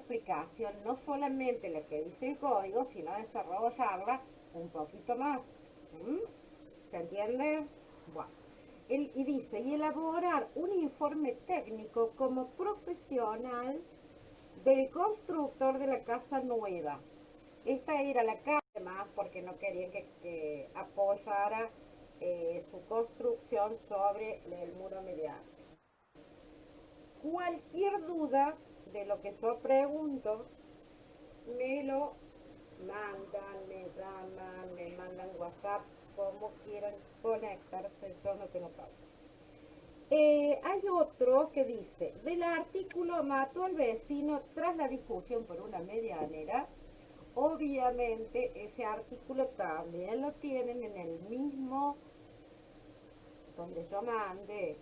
explicación, no solamente la que dice el código, sino desarrollarla un poquito más. ¿Mm? ¿Se entiende? Bueno. Y dice, y elaborar un informe técnico como profesional del constructor de la casa nueva. Esta era la casa más porque no querían que apoyara su construcción sobre el muro mediano. Cualquier duda de lo que yo pregunto, me lo mandan, me llaman, me mandan WhatsApp, como quieran conectarse, yo no tengo problema. Hay otro que dice, del artículo mató al vecino tras la discusión por una medianera. Obviamente ese artículo también lo tienen en el mismo donde yo mandé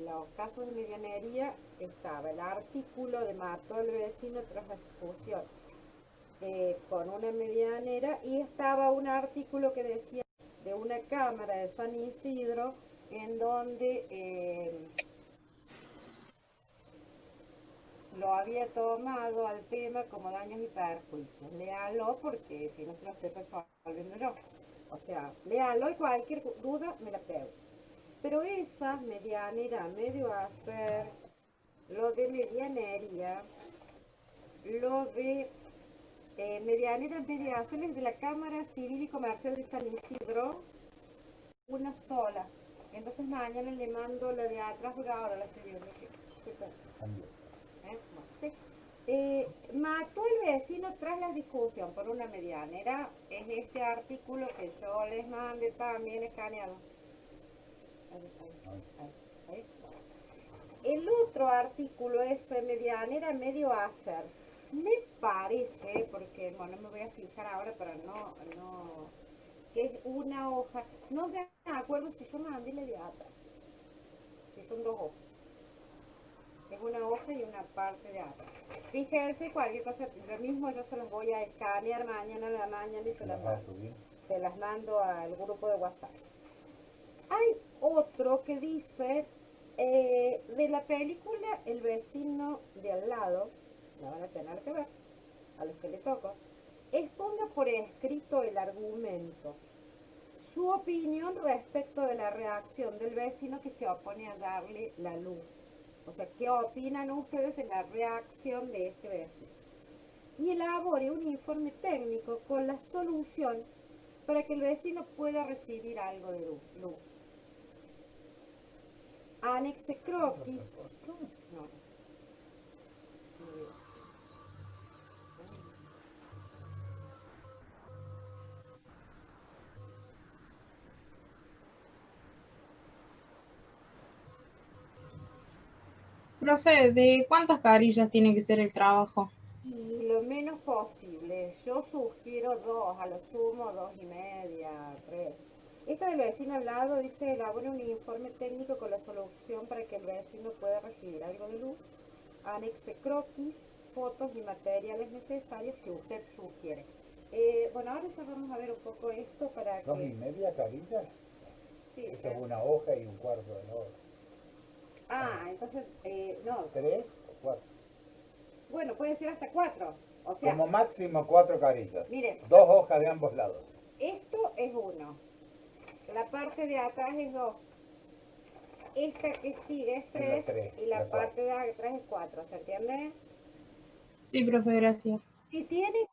los casos de medianería. Estaba el artículo de mató al vecino tras la discusión con una medianera, y estaba un artículo que decía de una cámara de San Isidro en donde lo había tomado al tema como daños y perjuicios. Léalo porque si no se lo estoy resolviendo yo. O sea, léalo y cualquier duda me la pego. Pero esa medianera medio hacer, lo de medianería, lo de medianera medio hacer es de la Cámara Civil y Comercial de San Isidro, una sola. Entonces mañana le mando la de atrás porque ahora la estoy viendo. Bueno, sí. Mató el vecino tras la discusión por una medianera. Es este artículo que yo les mandé también escaneado. Ahí. El otro artículo es medianera medio hacer. Me parece, porque bueno, me voy a fijar ahora para no, que es una hoja. No me acuerdo si yo mandé la de atrás. Si son dos hojas. Es una hoja y una parte de atrás. Fíjense, cualquier cosa, lo mismo yo se los voy a escanear mañana a la mañana y se las mando al grupo de WhatsApp. Hay otro que dice de la película El vecino de al lado, la van a tener que ver, a los que le toco, exponga por escrito el argumento, su opinión respecto de la reacción del vecino que se opone a darle la luz. O sea, ¿qué opinan ustedes de la reacción de este vecino? Y elabore un informe técnico con la solución para que el vecino pueda recibir algo de luz. Anexe croquis. No. Profe, ¿de cuántas carillas tiene que ser el trabajo? Y lo menos posible. Yo sugiero dos, a lo sumo 2,5, 3. Esta del vecino al lado dice, elabora un informe técnico con la solución para que el vecino pueda recibir algo de luz. Anexe croquis, fotos y materiales necesarios que usted sugiere. Bueno, ahora ya vamos a ver un poco esto para que... 2,5 carillas. Sí, Eso es una hoja y un cuarto de la hoja. entonces, no. 3 o 4. Bueno, puede ser hasta 4. O sea, Como máximo 4 carillas. mire, 2 hojas de ambos lados. esto es 1. La parte de atrás es 2. Esta que sigue es 3. Y la parte de atrás es 4. ¿Se entiende? Sí, profe, gracias. Si tienen,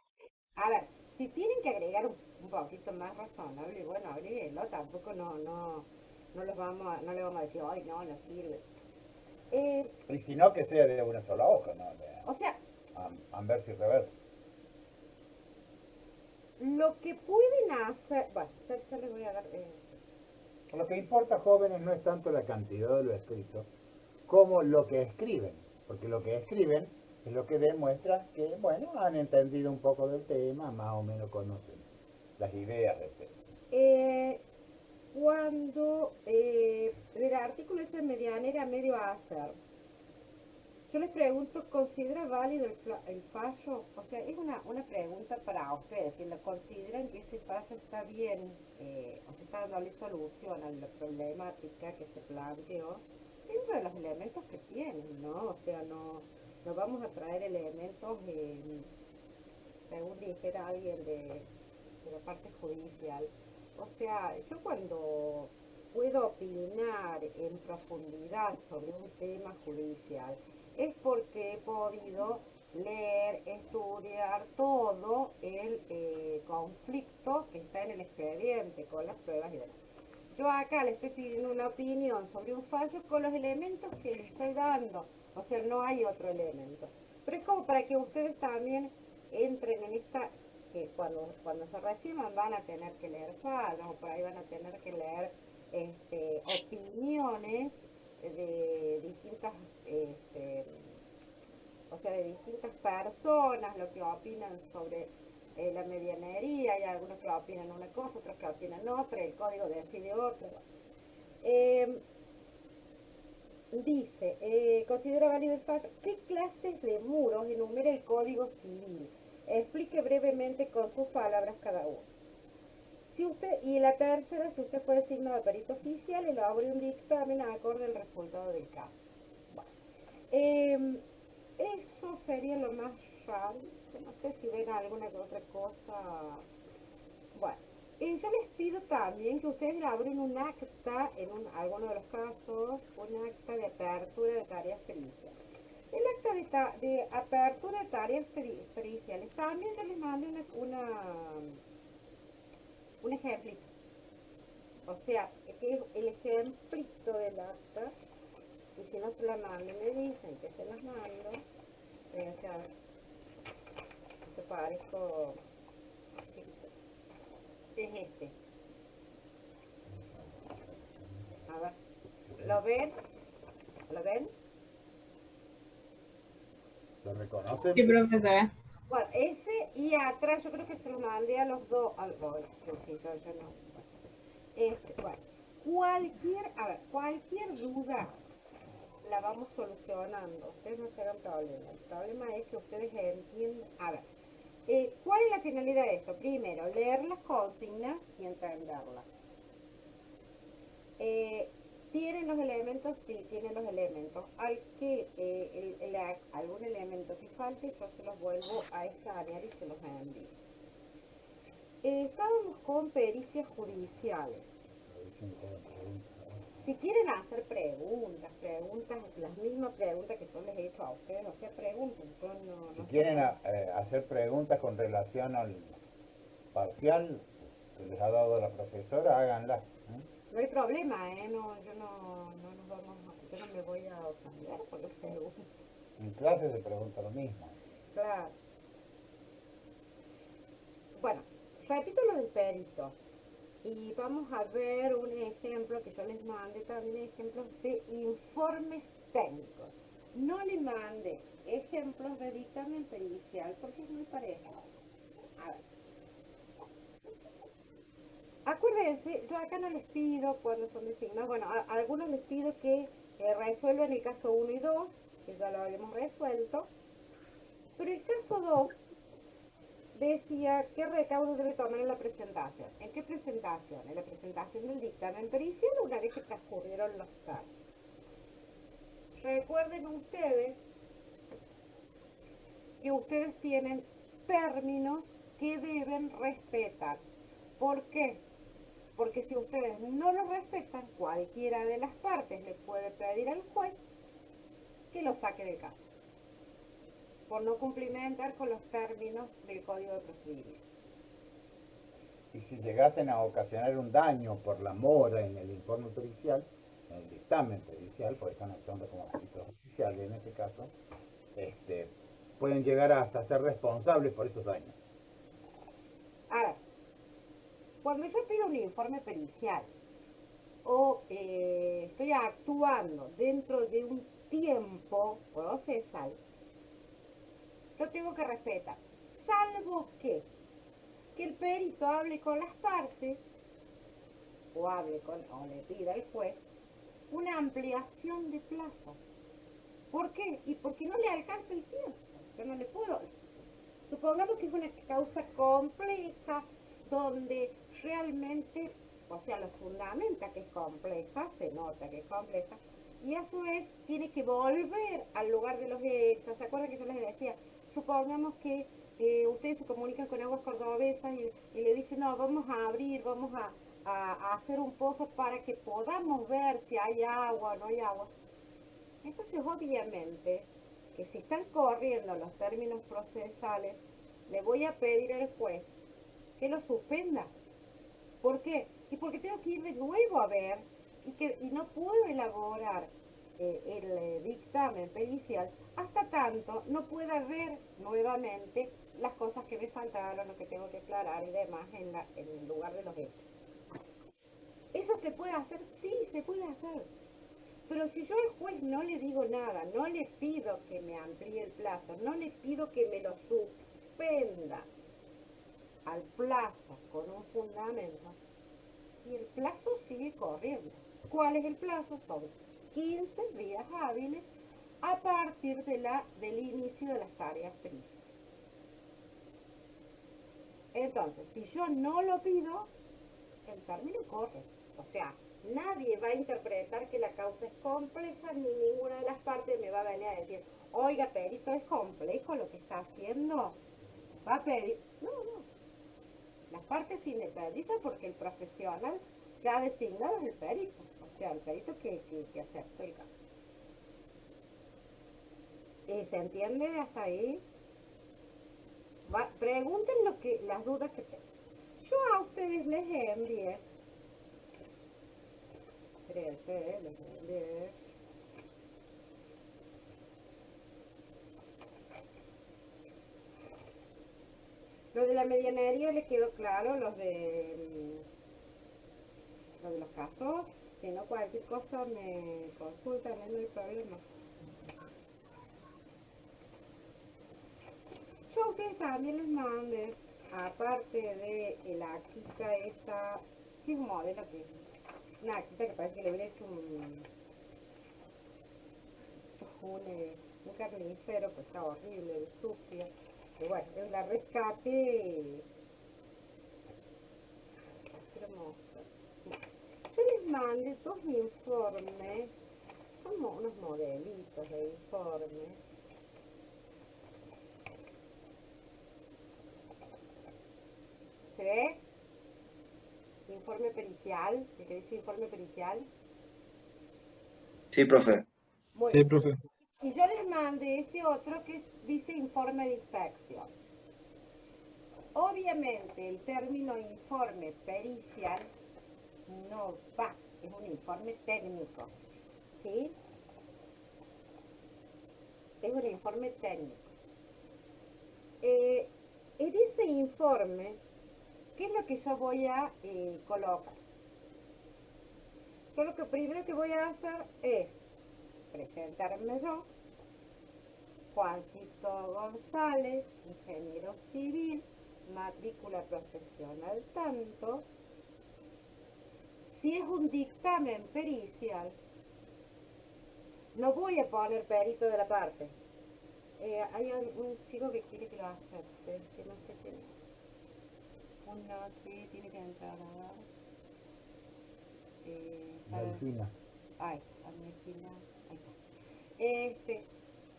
a ver, si tienen que agregar un poquito más razonable, bueno, agréguenlo. Tampoco no les vamos a decir, ay, no sirve. Y si no, que sea de una sola hoja, ¿no? O sea, Anverso y reverso. lo que pueden hacer, bueno, ya les voy a dar... Lo que importa, jóvenes, no es tanto la cantidad de lo escrito, como lo que escriben. Porque lo que escriben es lo que demuestra que, bueno, han entendido un poco del tema, más o menos conocen las ideas del tema. Cuando el artículo ese medianera medio hacer, yo les pregunto, ¿considera válido el fallo? O sea, es una pregunta para ustedes. Si lo consideran que ese fallo está bien, o se está dándole solución a la problemática que se planteó, dentro de los elementos que tienen, ¿no? O sea, no nos vamos a traer elementos, según dijera alguien de la parte judicial. O sea, yo cuando puedo opinar en profundidad sobre un tema judicial es porque he podido leer, estudiar todo el conflicto que está en el expediente con las pruebas y demás. Yo acá le estoy pidiendo una opinión sobre un fallo con los elementos que le estoy dando. O sea, no hay otro elemento. Pero es como para que ustedes también entren en esta, que cuando se reciban van a tener que leer fallos, o por ahí van a tener que leer opiniones de distintas, o sea, de distintas personas, lo que opinan sobre la medianería. Hay algunos que opinan una cosa, otros que opinan otra, el código decide otra. Eh, Dice, considera válido el fallo. ¿Qué clases de muros enumera el Código Civil? Explique brevemente con sus palabras cada uno. Si usted, y la tercera, si usted fue designado perito oficial, elabore un dictamen acorde al resultado del caso. Bueno, eso sería lo más raro. No sé si ven alguna que otra cosa. Bueno, yo les pido también que ustedes elaboren un acta, en alguno de los casos, un acta de apertura de tareas periciales. El acta de apertura de tareas periciales también yo les mando un ejemplito. O sea, que es el ejemplito del acta. Y si no se la mando, me dicen que se las mando. O sea, te parezco. Es este. A ver. ¿Lo ven? ¿Lo ven? ¿Lo reconocen? Sí, profesora. Bueno, ese y atrás yo creo que se los mandé a los dos. Sí, yo no. Bueno, cualquier duda la vamos solucionando. Ustedes no se hagan problema. El problema es que ustedes entiendan. A ver, ¿cuál es la finalidad de esto? Primero, leer las consignas y entenderlas. ¿Tienen los elementos? Sí, tienen los elementos. Hay que, algún elemento que falte, yo se los vuelvo a escanear y se los envío. Estábamos con pericias judiciales. Si quieren hacer preguntas, las mismas preguntas que yo les he hecho a ustedes, o sea, pregunten. Si quieren hacer preguntas con relación al parcial que les ha dado la profesora, háganlas. No hay problema, yo no me voy a ofender por las preguntas. En clase se pregunta lo mismo. Claro. Bueno, repito lo del perito. Y vamos a ver un ejemplo que yo les mande también, ejemplos de informes técnicos. No le mande ejemplos de dictamen pericial porque es muy parejo. A ver. Acuérdense, yo acá no les pido cuando son designados, bueno, a algunos les pido que resuelvan el caso 1 y 2, que ya lo habíamos resuelto, pero el caso 2 decía qué recaudo debe tomar en la presentación. ¿En qué presentación? En la presentación del dictamen pericial una vez que transcurrieron los casos. Recuerden ustedes que ustedes tienen términos que deben respetar. ¿Por qué? Porque si ustedes no los respetan, cualquiera de las partes le puede pedir al juez que lo saque del caso por no cumplimentar con los términos del Código de Procedimiento. Y si llegasen a ocasionar un daño por la mora en el informe pericial, en el dictamen pericial, porque están actuando como peritos oficiales en este caso, pueden llegar hasta ser responsables por esos daños. Ahora, cuando yo pido un informe pericial o estoy actuando dentro de un tiempo procesal, yo tengo que respetar, salvo que el perito hable con las partes o le pida al juez una ampliación de plazo. ¿Por qué? Y porque no le alcanza el tiempo. Yo no le puedo. Supongamos que es una causa compleja donde realmente, o sea, lo fundamenta que es compleja, se nota que es compleja, y a su vez tiene que volver al lugar de los hechos. ¿Se acuerdan que yo les decía? Supongamos que ustedes se comunican con Aguas Cordobesas y le dicen, no, vamos a abrir, vamos a hacer un pozo para que podamos ver si hay agua o no hay agua. Entonces, obviamente, que si están corriendo los términos procesales, le voy a pedir al juez que lo suspenda. ¿Por qué? Y porque tengo que ir de nuevo a ver y no puedo elaborar el dictamen pericial hasta tanto no pueda ver nuevamente las cosas que me faltaron, lo que tengo que aclarar y demás en el lugar de los hechos. ¿Eso se puede hacer? Sí, se puede hacer. Pero si yo al juez no le digo nada, no le pido que me amplíe el plazo, no le pido que me lo suspenda al plazo con un fundamento, y el plazo sigue corriendo. ¿Cuál es el plazo? Son 15 días hábiles a partir del inicio de las tareas periciales. Entonces, si yo no lo pido, el término corre. O sea, nadie va a interpretar que la causa es compleja, ni ninguna de las partes me va a venir a decir, oiga, perito, es complejo lo que está haciendo. Va a pedir. No, no. Las partes se independizan porque el profesional ya designado es el perito. O sea, el perito que aceptó el caso. ¿Se entiende hasta ahí? Pregunten las dudas que tengan. Yo a ustedes les envié. Les envié. Lo de la medianería les quedó claro, lo de los casos. Si no, cualquier cosa me consultan, no hay problema. Yo a ustedes también les mandé, aparte de la quita esa, ¿qué modelo que es? Una quita que parece que le hubiera hecho un carnicero, pues está horrible, sucia. Y bueno, yo la rescate. Yo les mandé 2 informes, son unos modelitos de informes. ¿Se ve? Informe pericial, ¿qué dice informe pericial? Sí, profe. Muy Sí, bien. profe. Y yo les mandé este otro que dice informe de inspección. Obviamente el término informe pericial no va, es un informe técnico, ¿sí? Es un informe técnico. En ese informe, ¿qué es lo que yo voy a colocar? Yo lo que primero que voy a hacer es presentarme yo, Juancito González, ingeniero civil, matrícula profesional tanto. Si es un dictamen pericial, no voy a poner perito de la parte. Hay un chico que quiere que lo acepte, que no sé quién es. Uno que tiene que entrar a Delfina. ay, Delfina, ahí está.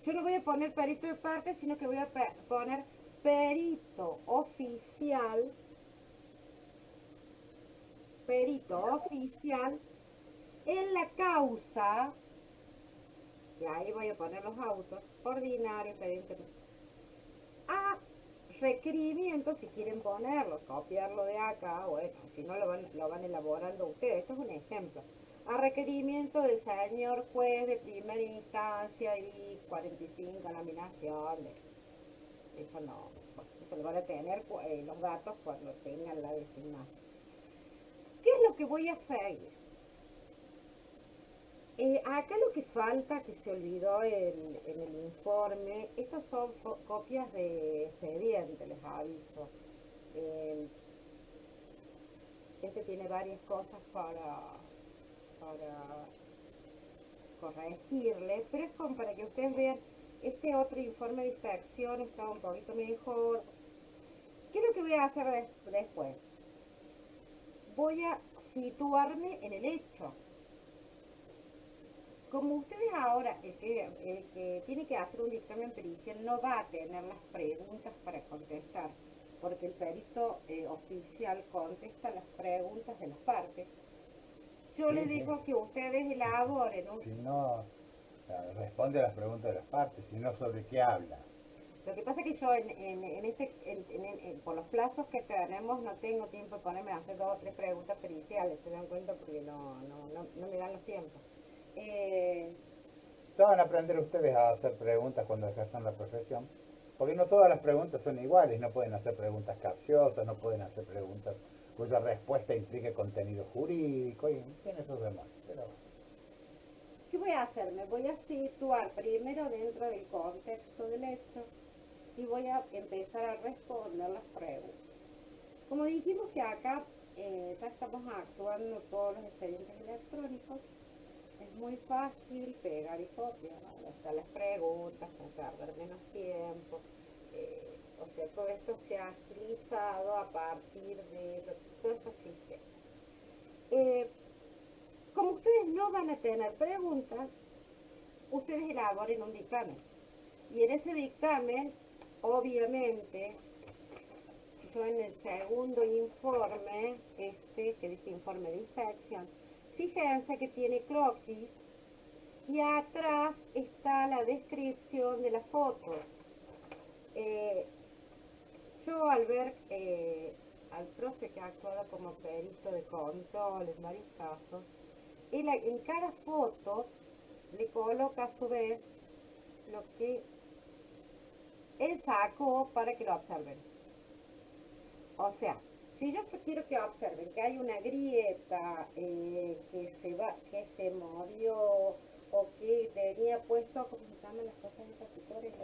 Yo no voy a poner perito de parte, sino que voy a poner perito oficial en la causa, y ahí voy a poner los autos, ordinario, expediente, a requerimiento, si quieren ponerlo, copiarlo de acá, bueno, si no lo van elaborando ustedes, esto es un ejemplo, a requerimiento del señor juez de primera instancia y 45 nominaciones, eso no, bueno, eso lo van a tener los datos cuando tengan la designación. ¿Qué es lo que voy a seguir? Acá lo que falta, que se olvidó en el informe, estas son copias de expediente, les aviso. Este tiene varias cosas para corregirle, pero es como para que ustedes vean, este otro informe de inspección está un poquito mejor. ¿Qué es lo que voy a hacer después? Voy a situarme en el hecho. como ustedes ahora, el que tiene que hacer un dictamen pericial no va a tener las preguntas para contestar, porque el perito oficial contesta las preguntas de las partes. Yo Sí, les sí, digo sí. que ustedes elaboren un... Si no, responde a las preguntas de las partes, si no, ¿sobre qué habla? Lo que pasa es que yo por los plazos que tenemos no tengo tiempo de ponerme a hacer 2 o 3 preguntas periciales, se dan cuenta, porque no me dan los tiempos. Ya van a aprender ustedes a hacer preguntas cuando ejerzan la profesión, porque no todas las preguntas son iguales, no pueden hacer preguntas capciosas, no pueden hacer preguntas cuya respuesta implique contenido jurídico, y tiene sus demás. Pero ¿Qué voy a hacer? Me voy a situar primero dentro del contexto del hecho y voy a empezar a responder las preguntas. Como dijimos que acá ya estamos actuando por los expedientes electrónicos, es muy fácil pegar y copiar, ¿no? Están las preguntas para perder menos tiempo. O sea, todo esto se ha agilizado a partir de todo este sistema. Como ustedes no van a tener preguntas, ustedes elaboren un dictamen. Y en ese dictamen, obviamente, yo en el segundo informe, que dice informe de inspección, fíjense que tiene croquis y atrás está la descripción de las fotos. Yo al ver al profe que ha actuado como perito de control en varios casos, en cada foto le coloca a su vez lo que él sacó para que lo observen. O sea, si yo quiero que observen que hay una grieta que se movió o que tenía puesto, ¿cómo se llaman las cosas de esas tutores?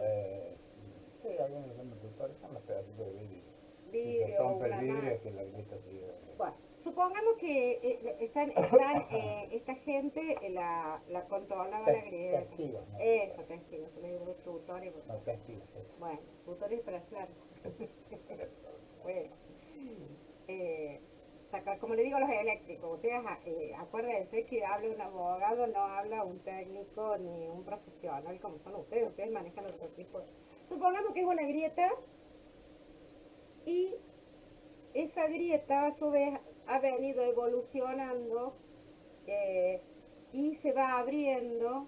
sí, algunos son los tutores, son los pedacitos de vidrio. Si se Vidrio, rompe el una vidrio mano. es que la grieta sigue. Bueno, supongamos que esta gente la controlaba la grieta. Testigos, ¿no? Eso, testigos, se le digo tutores. No, testigos. Bueno, tutores, pero claro. Bueno. Como le digo a los eléctricos, ustedes acuérdense que habla un abogado, no habla un técnico ni un profesional como son ustedes manejan otro tipo. Supongamos que es una grieta y esa grieta a su vez ha venido evolucionando y se va abriendo.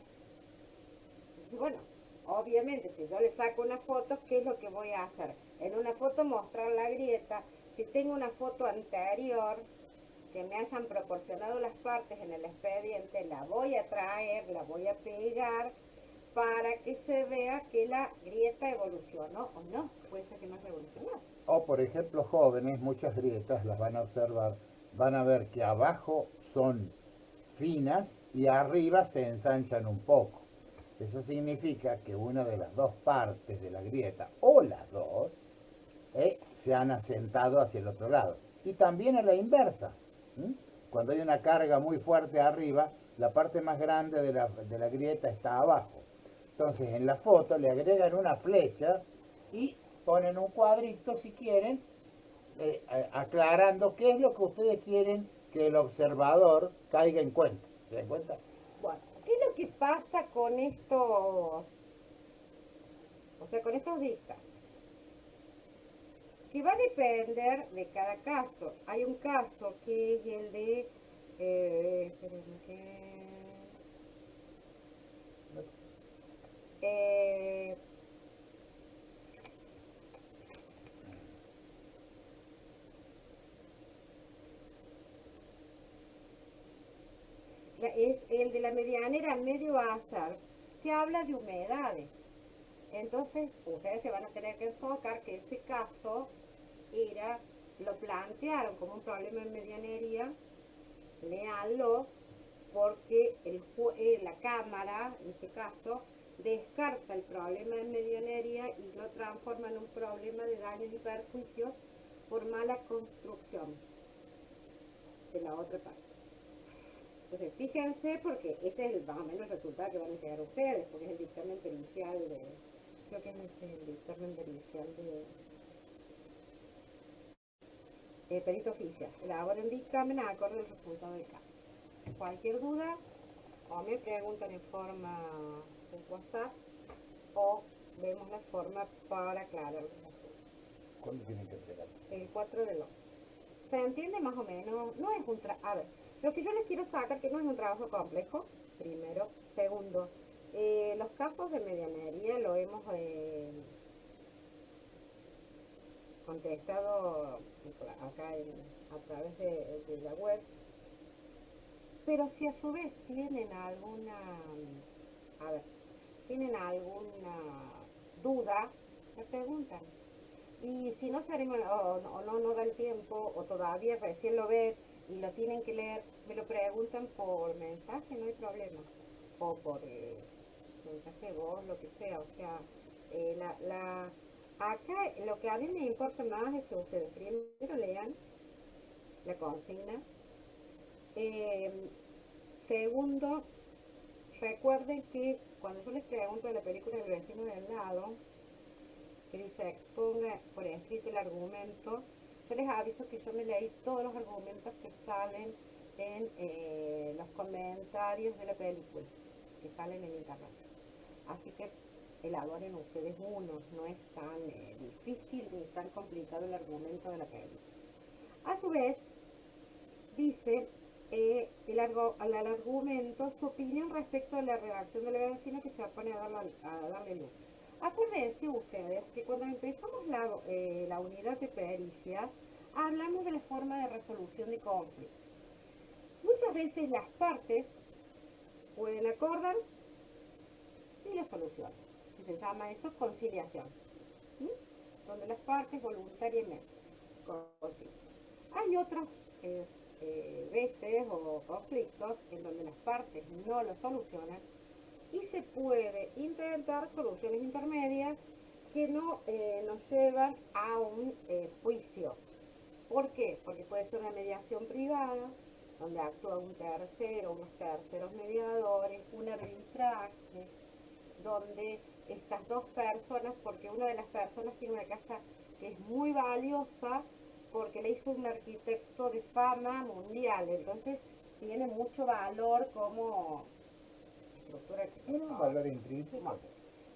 Entonces, bueno, obviamente si yo le saco una foto, ¿qué es lo que voy a hacer? En una foto mostrar la grieta. Si tengo una foto anterior que me hayan proporcionado las partes en el expediente, la voy a traer, la voy a pegar para que se vea que la grieta evolucionó o no. Puede ser que no haya evolucionado. O por ejemplo, jóvenes, muchas grietas las van a observar, van a ver que abajo son finas y arriba se ensanchan un poco. Eso significa que una de las dos partes de la grieta, o las dos, se han asentado hacia el otro lado. Y también a la inversa. Cuando hay una carga muy fuerte arriba, la parte más grande de la grieta está abajo. Entonces en la foto le agregan unas flechas y ponen un cuadrito, si quieren, aclarando qué es lo que ustedes quieren que el observador caiga en cuenta. ¿Se dan cuenta? Bueno, ¿qué es lo que pasa con estos, con estos dictámenes? Que va a depender de cada caso. Hay un caso que es el de... espérenme es el de la medianera medio azar, que habla de humedades. Entonces, ustedes se van a tener que enfocar que ese caso lo plantearon como un problema en medianería, léanlo, porque la Cámara, en este caso, descarta el problema de medianería y lo transforma en un problema de daños y perjuicios por mala construcción de la otra parte. Entonces, fíjense, porque ese es más o menos el resultado que van a llegar ustedes, porque es el dictamen pericial creo que es el dictamen pericial de perito oficial. Elabora un dictamen acorde al resultado del caso. Cualquier duda, o me preguntan en forma de WhatsApp o vemos la forma para aclarar las dudas. ¿Cuándo tienen que entregar? El 4 del 11. ¿Se entiende más o menos? No es un trabajo. A ver, lo que yo les quiero sacar que no es un trabajo complejo, primero. Segundo, los casos de medianería lo hemos contestado acá a través de la web. Pero si a su vez tienen tienen alguna duda, me preguntan. Y si no se animan o no da el tiempo o todavía recién lo ven y lo tienen que leer, me lo preguntan por mensaje, no hay problema. O por mensaje de voz, lo que sea. O sea, acá lo que a mí me importa más es que ustedes primero lean la consigna. Segundo, recuerden que cuando yo les pregunto de la película del vecino del lado, que dice exponga por escrito el argumento, yo les aviso que yo me leí todos los argumentos que salen en los comentarios de la película, que salen en internet. Así que elaboren ustedes unos, no es tan difícil ni tan complicado el argumento de la película. A su vez, dice el argumento su opinión respecto a la redacción de la vecina que se opone a darle luz. Acuérdense ustedes que cuando empezamos la unidad de pericias, hablamos de la forma de resolución de conflictos. Muchas veces las partes pueden acordar y la solución. Se llama eso conciliación. Donde las partes voluntariamente concilian. Hay otras veces o conflictos en donde las partes no lo solucionan y se puede intentar soluciones intermedias que no nos llevan a un juicio. ¿Por qué? Porque puede ser una mediación privada, donde actúa un tercero, unos terceros mediadores, un arbitraje, donde estas dos personas, porque una de las personas tiene una casa que es muy valiosa, porque le hizo un arquitecto de fama mundial, entonces tiene mucho valor como estructura Tiene un arquitectónica. valor intrínseco.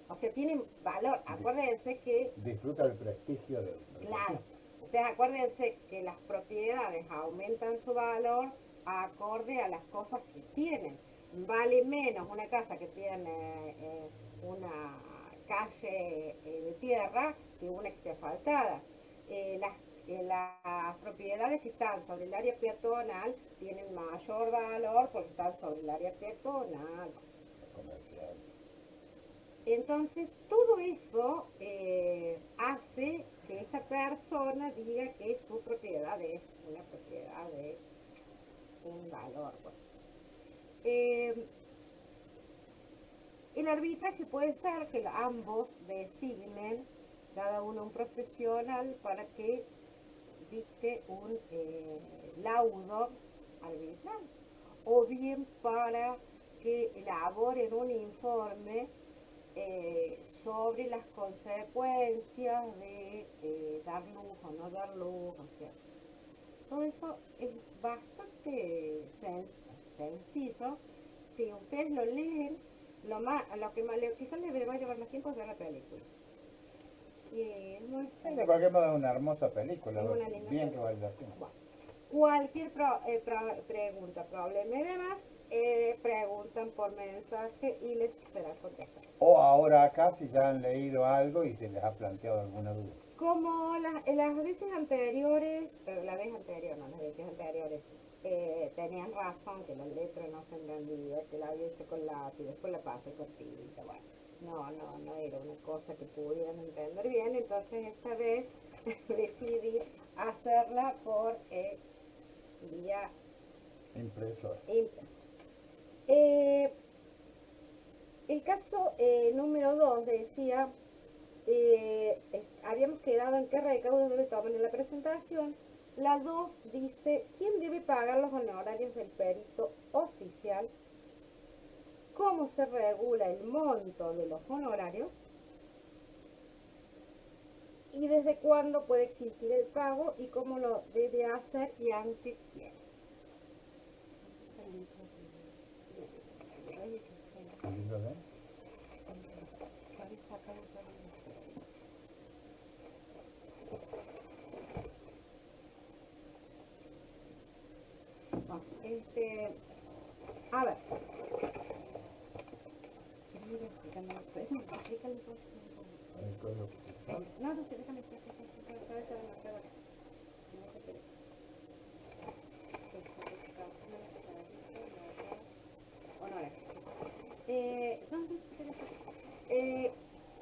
O sea, tiene valor. Acuérdense que, Disfruta el prestigio del claro, ustedes acuérdense que las propiedades aumentan su valor acorde a las cosas que tienen. Vale menos una casa que tiene una calle de tierra que una que esté asfaltada. Las propiedades que están sobre el área peatonal tienen mayor valor porque están sobre el área peatonal. comercial. Entonces, todo eso hace que esta persona diga que su propiedad es una propiedad de un valor. Bueno. El arbitraje puede ser que ambos designen cada uno un profesional para que dicte un laudo arbitral, o bien para que elaboren un informe sobre las consecuencias de dar luz o no dar luz, o sea, todo eso es bastante sencillo. Si ustedes lo leen, quizás les va a llevar más tiempo es ver la película. Y no es tan- De cualquier modo es una hermosa película, Es una linda bien que película. vale la pena. Bueno, cualquier pregunta, problema y demás, preguntan por mensaje y les será contestado. O ahora acá si ya han leído algo y se les ha planteado alguna duda. Como las veces anteriores, pero las veces anteriores, tenían razón que la letra no se entendía, que la había hecho con lápiz, después la pasé con tinta, bueno, no era una cosa que pudieran entender bien, entonces esta vez decidí hacerla por vía Impresora. impresa. El caso número 2 decía, habíamos quedado en qué recaudo debe tomar en la presentación. La 2 dice, ¿quién debe pagar los honorarios del perito oficial? ¿Cómo se regula el monto de los honorarios? ¿Y desde cuándo puede exigir el pago? ¿Y cómo lo debe hacer y ante quién? El libro de... No, a ver. El código procesal. No, no sé, déjame. ¿Dónde querés?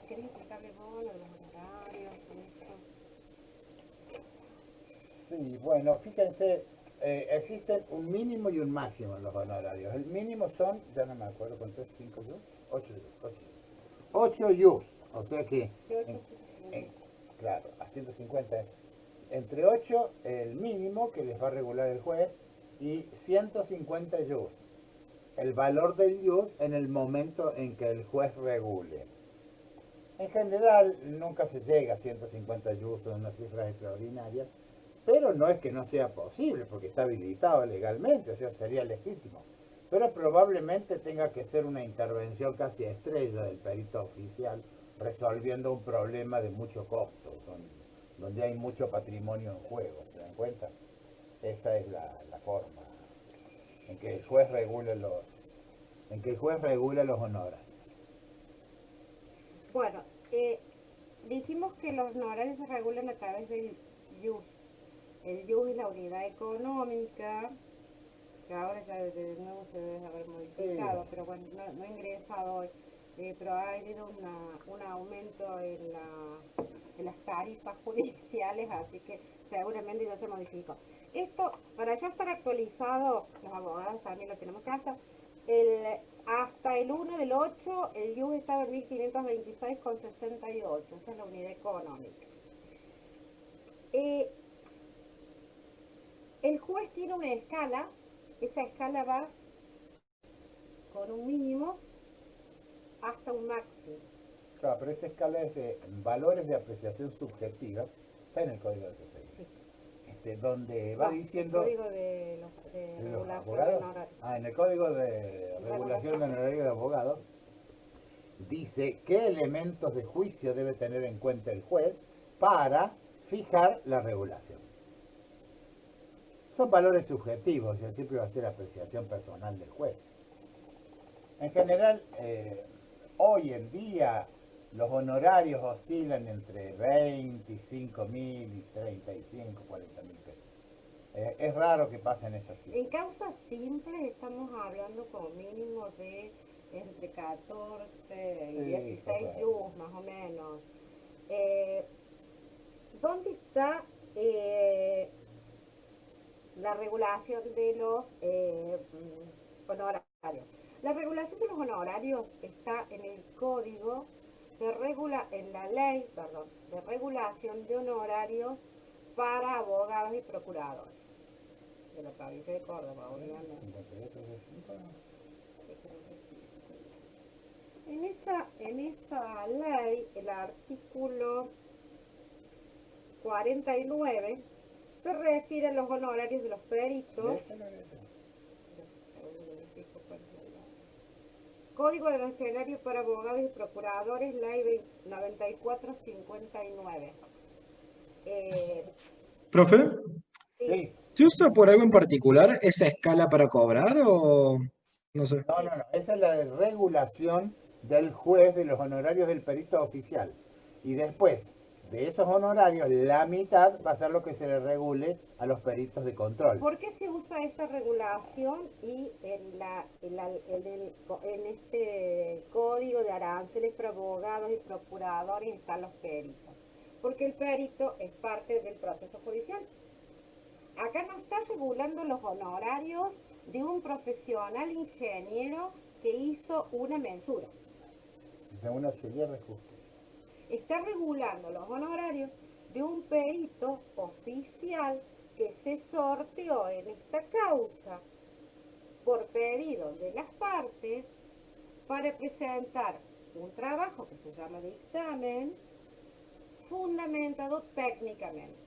¿Querés explicarle vos lo de los horarios? Sí, bueno, fíjense, existen un mínimo y un máximo en los honorarios. El mínimo son, ya no me acuerdo cuánto es, 5 yus, 8 yus, 8 yus, o sea que, claro, a 150 es entre 8 el mínimo que les va a regular el juez y 150 yus, el valor del yus en el momento en que el juez regule. En general nunca se llega a 150 yus, son unas cifras extraordinarias, pero no es que no sea posible, porque está habilitado legalmente, o sea, sería legítimo. Pero probablemente tenga que ser una intervención casi estrella del perito oficial, resolviendo un problema de mucho costo, donde hay mucho patrimonio en juego, ¿se dan cuenta? Esa es la forma en que el juez regula los honores. Bueno, dijimos que los honorarios se regulan a través del IUS. El IUS es la unidad económica, que ahora ya de nuevo se debe haber modificado, Sí. pero bueno, no he ingresado hoy. Pero ha habido un aumento en las tarifas judiciales, así que seguramente ya se modificó. Esto, para ya estar actualizado, los abogados también lo tenemos que hacer. Hasta el 1 del 8, el IUS estaba en 1526,68, esa es la unidad económica. El juez tiene una escala, esa escala va con un mínimo hasta un máximo. Claro, pero esa escala es de valores de apreciación subjetiva, está en el Código de Procedimiento, donde va diciendo... El código de ¿En los regulación de abogados? honorarios. En el Código de Regulación de Honorario de Abogados dice qué elementos de juicio debe tener en cuenta el juez para fijar la regulación. Son valores subjetivos, y siempre va a ser apreciación personal del juez. En general, hoy en día los honorarios oscilan entre 25.000 y 35, 40.000 pesos. Es raro que pasen esas cifras. En causas simples estamos hablando como mínimo de entre 14 y 16 yus, más o menos. ¿Dónde está la regulación de los honorarios? La regulación de los honorarios está en el código en la ley, de regulación de honorarios para abogados y procuradores de la provincia de Córdoba, obviamente. 58.65. En esa ley, el artículo 49 se refiere a los honorarios de los peritos. Código de Nacionario para Abogados y Procuradores, Ley 9459. Profe, Sí. ¿se usa por algo en particular esa escala para cobrar o no sé? No. Esa es la regulación del juez de los honorarios del perito oficial. Y después de esos honorarios, la mitad va a ser lo que se le regule a los peritos de control. ¿Por qué se usa esta regulación y en este código de aranceles para abogados y procuradores están los peritos? Porque el perito es parte del proceso judicial. Acá no está regulando los honorarios de un profesional ingeniero que hizo una mensura. De un auxiliar de justicia. Está regulando los honorarios de un perito oficial que se sorteó en esta causa por pedido de las partes para presentar un trabajo que se llama dictamen fundamentado técnicamente.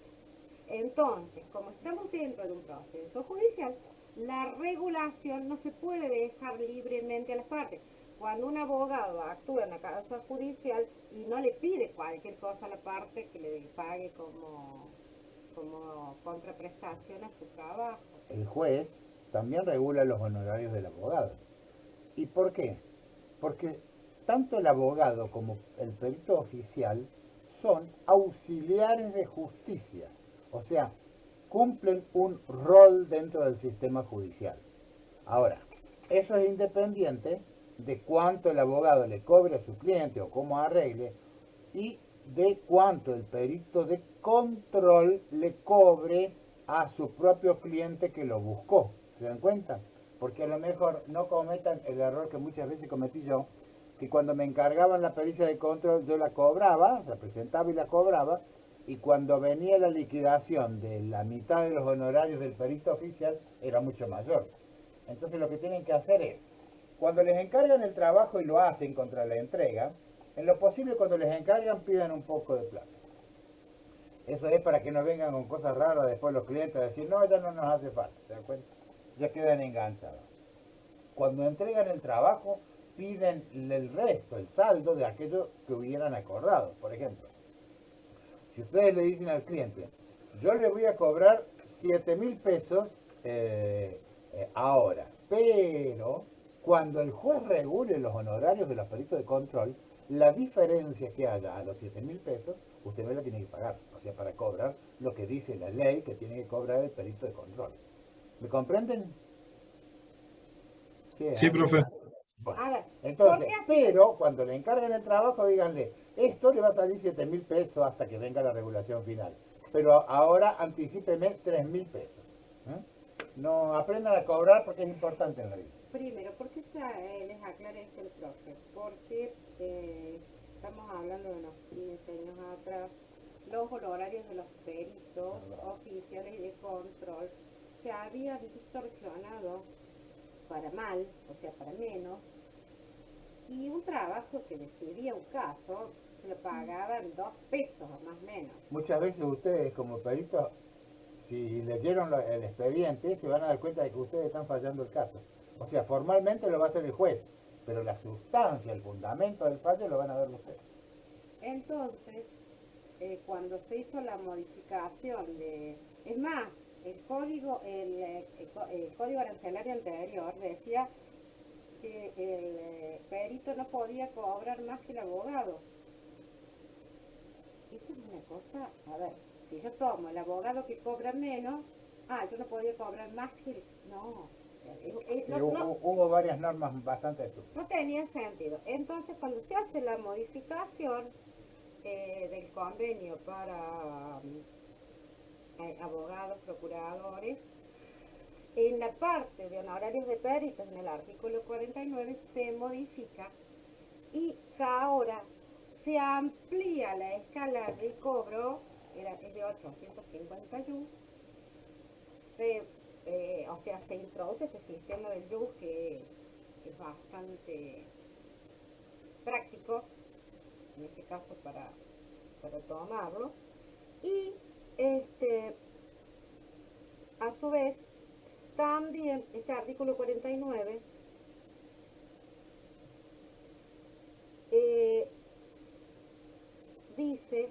Entonces, como estamos dentro de un proceso judicial, la regulación no se puede dejar libremente a las partes, cuando un abogado actúa en la causa judicial y no le pide cualquier cosa a la parte que le pague como contraprestación a su trabajo. El juez también regula los honorarios del abogado. ¿Y por qué? Porque tanto el abogado como el perito oficial son auxiliares de justicia, o sea, cumplen un rol dentro del sistema judicial. Ahora, eso es independiente de cuánto el abogado le cobre a su cliente o cómo arregle y de cuánto el perito de control le cobre a su propio cliente que lo buscó. ¿Se dan cuenta? Porque a lo mejor no cometan el error que muchas veces cometí yo, que cuando me encargaban la pericia de control yo la cobraba, se presentaba y la cobraba, y cuando venía la liquidación de la mitad de los honorarios del perito oficial era mucho mayor. Entonces lo que tienen que hacer es, cuando les encargan el trabajo y lo hacen contra la entrega, en lo posible cuando les encargan pidan un poco de plata. Eso es para que no vengan con cosas raras después los clientes a decir, no, ya no nos hace falta, ¿se dan cuenta? Ya quedan enganchados. Cuando entregan el trabajo, piden el resto, el saldo de aquello que hubieran acordado. Por ejemplo, si ustedes le dicen al cliente, yo le voy a cobrar 7.000 pesos ahora, pero cuando el juez regule los honorarios de los peritos de control, la diferencia que haya a los 7.000 pesos, usted me la tiene que pagar. O sea, para cobrar lo que dice la ley que tiene que cobrar el perito de control. ¿Me comprenden? Sí, Sí, profe. bueno, A ver, entonces, ¿por qué así? pero cuando le encarguen el trabajo, díganle, esto le va a salir 7.000 pesos hasta que venga la regulación final. Pero ahora anticípeme 3.000 pesos. ¿eh? No aprendan a cobrar porque es importante en la vida. Primero, ¿por qué les aclaré esto el profe? Porque estamos hablando de unos 15 años atrás, los honorarios de los peritos oficiales y de control se habían distorsionado para mal, o sea, para menos, y un trabajo que decidía un caso se lo pagaban 2 pesos o más o menos. Muchas veces ustedes como peritos, si leyeron el expediente, se van a dar cuenta de que ustedes están fallando el caso. O sea, formalmente lo va a hacer el juez, pero la sustancia, el fundamento del fallo lo van a ver ustedes. Entonces, cuando se hizo la modificación de... Es más, el código arancelario anterior decía que el perito no podía cobrar más que el abogado. Esto es una cosa, a ver, si yo tomo el abogado que cobra menos, yo no podía cobrar más que el... No, Sí, hubo varias normas bastante estúpidas. no tenía sentido. Entonces, cuando se hace la modificación del convenio para abogados, procuradores, en la parte de honorarios de peritos, en el artículo 49, se modifica y ya ahora se amplía la escala de cobro, es de 850 yus, o sea, se introduce este sistema del yus que es bastante práctico, en este caso para tomarlo, y a su vez también este artículo 49 dice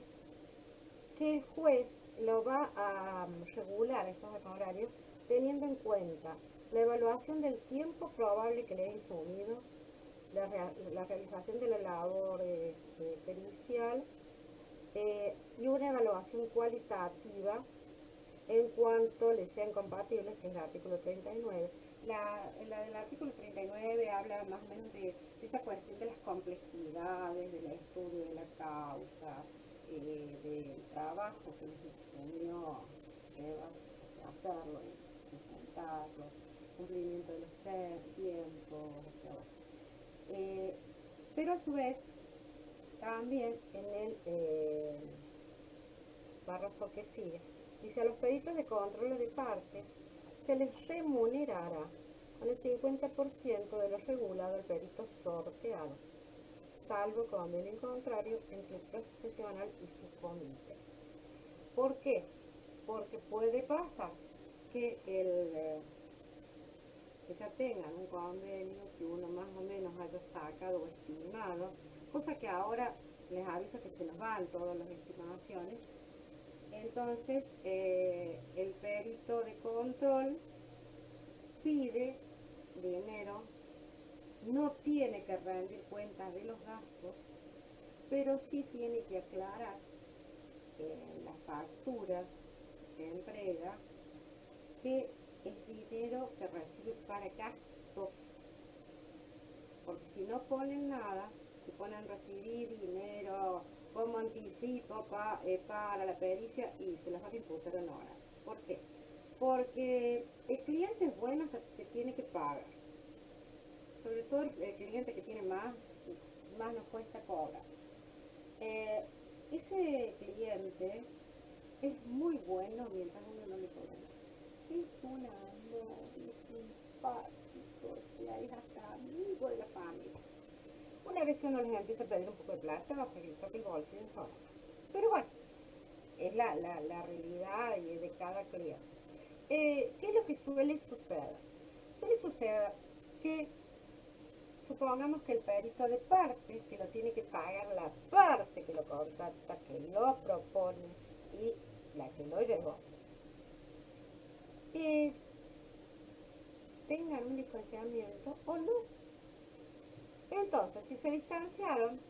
que el juez lo va a regular estos honorarios teniendo en cuenta la evaluación del tiempo probable que le haya insumido, la realización de la labor pericial y una evaluación cualitativa en cuanto les sean compatibles, que es el artículo 39. La del artículo 39 habla más o menos de esa cuestión de las complejidades, del estudio de la causa, del trabajo que les insumió hacerlo y presentarlo, cumplimiento de los tiempos, o sea, pero a su vez también en el párrafo que sigue dice: a los peritos de control de parte se les remunerará con el 50% de lo regulado al perito sorteado, salvo convenio en contrario entre el profesional y su comité. ¿Por qué? Porque puede pasar que que ya tengan un convenio que uno más o menos haya sacado o estimado, cosa que ahora les aviso que se nos van todas las estimaciones. Entonces, el perito de control pide dinero, no tiene que rendir cuentas de los gastos, pero sí tiene que aclarar en las facturas que entrega que es dinero que recibe para gastos, porque si no ponen nada, si ponen recibir dinero como anticipo para la pericia y se las van a imputar en horas. ¿Por qué? Porque el cliente es bueno hasta que tiene que pagar, sobre todo el cliente que tiene más nos cuesta cobrar. Ese cliente es muy bueno mientras uno no le cobra nada. Es un amor, es simpático, o sea, es hasta amigo de la familia. Una vez que uno les empieza a pedir un poco de plata, va a seguir toque el bolsillo solo. Pero bueno, es la realidad de cada cliente. ¿Qué es lo que suele suceder? Suele suceder que supongamos que el perito de parte, que lo tiene que pagar la parte que lo contrata, que lo propone y la que lo llevó, tengan un distanciamiento o no. Entonces, si se distanciaron,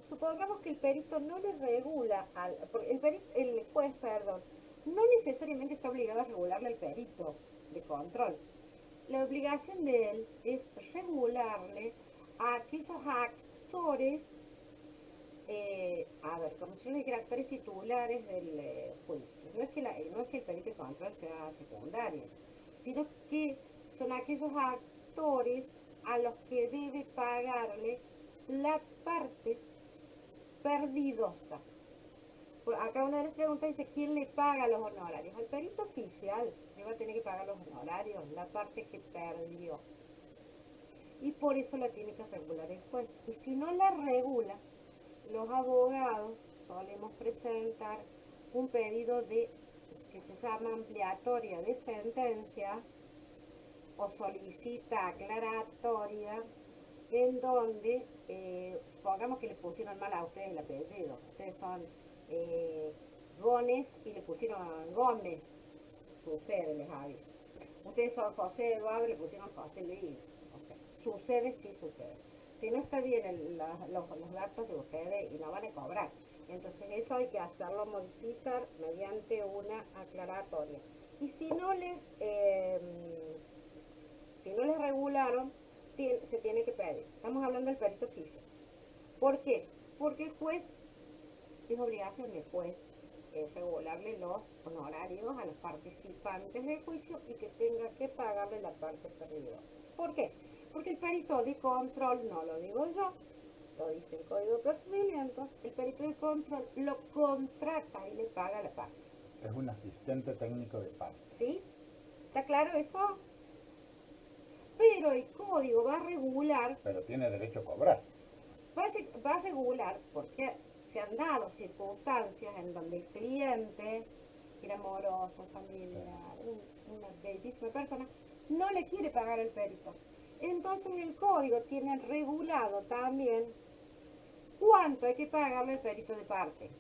supongamos que el perito no le regula, el juez, perdón, no necesariamente está obligado a regularle al perito de control. La obligación de él es regularle a aquellos actores, como si yo dijera actores titulares del juicio. No es que el perito de control sea secundario, sino que son aquellos actores a los que debe pagarle la parte perdidosa. Acá una de las preguntas dice, ¿quién le paga los honorarios? Al perito oficial le va a tener que pagar los honorarios, la parte que perdió. Y por eso la tiene que regular el juez. Y si no la regula, los abogados solemos presentar un pedido que se llama ampliatoria de sentencia o solicita aclaratoria, en donde supongamos que le pusieron mal a ustedes el apellido. Ustedes son Gómez y le pusieron Gómez. Sucede, les aviso. Ustedes son José Eduardo y le pusieron José Luis. O sea, sucede, sí sucede. Si no está bien los datos de ustedes y no van a cobrar. Entonces eso hay que hacerlo modificar mediante una aclaratoria. Y si no les regularon, se tiene que pedir. Estamos hablando del perito oficial. ¿Por qué? Porque el juez, es obligación del juez, regularle los honorarios a los participantes del juicio y que tenga que pagarle la parte perdida. ¿Por qué? Porque el perito de control, no lo digo yo, lo dice el Código de Procedimientos, el perito de control lo contrata y le paga la parte. Es un asistente técnico de parte. ¿Sí? ¿Está claro eso? Pero el código va a regular. Pero tiene derecho a cobrar. Va a regular porque se han dado circunstancias en donde el cliente, que era amoroso, familiar, una bellísima persona, no le quiere pagar el perito. Entonces el código tiene regulado también cuánto hay que pagarle al perito de parte.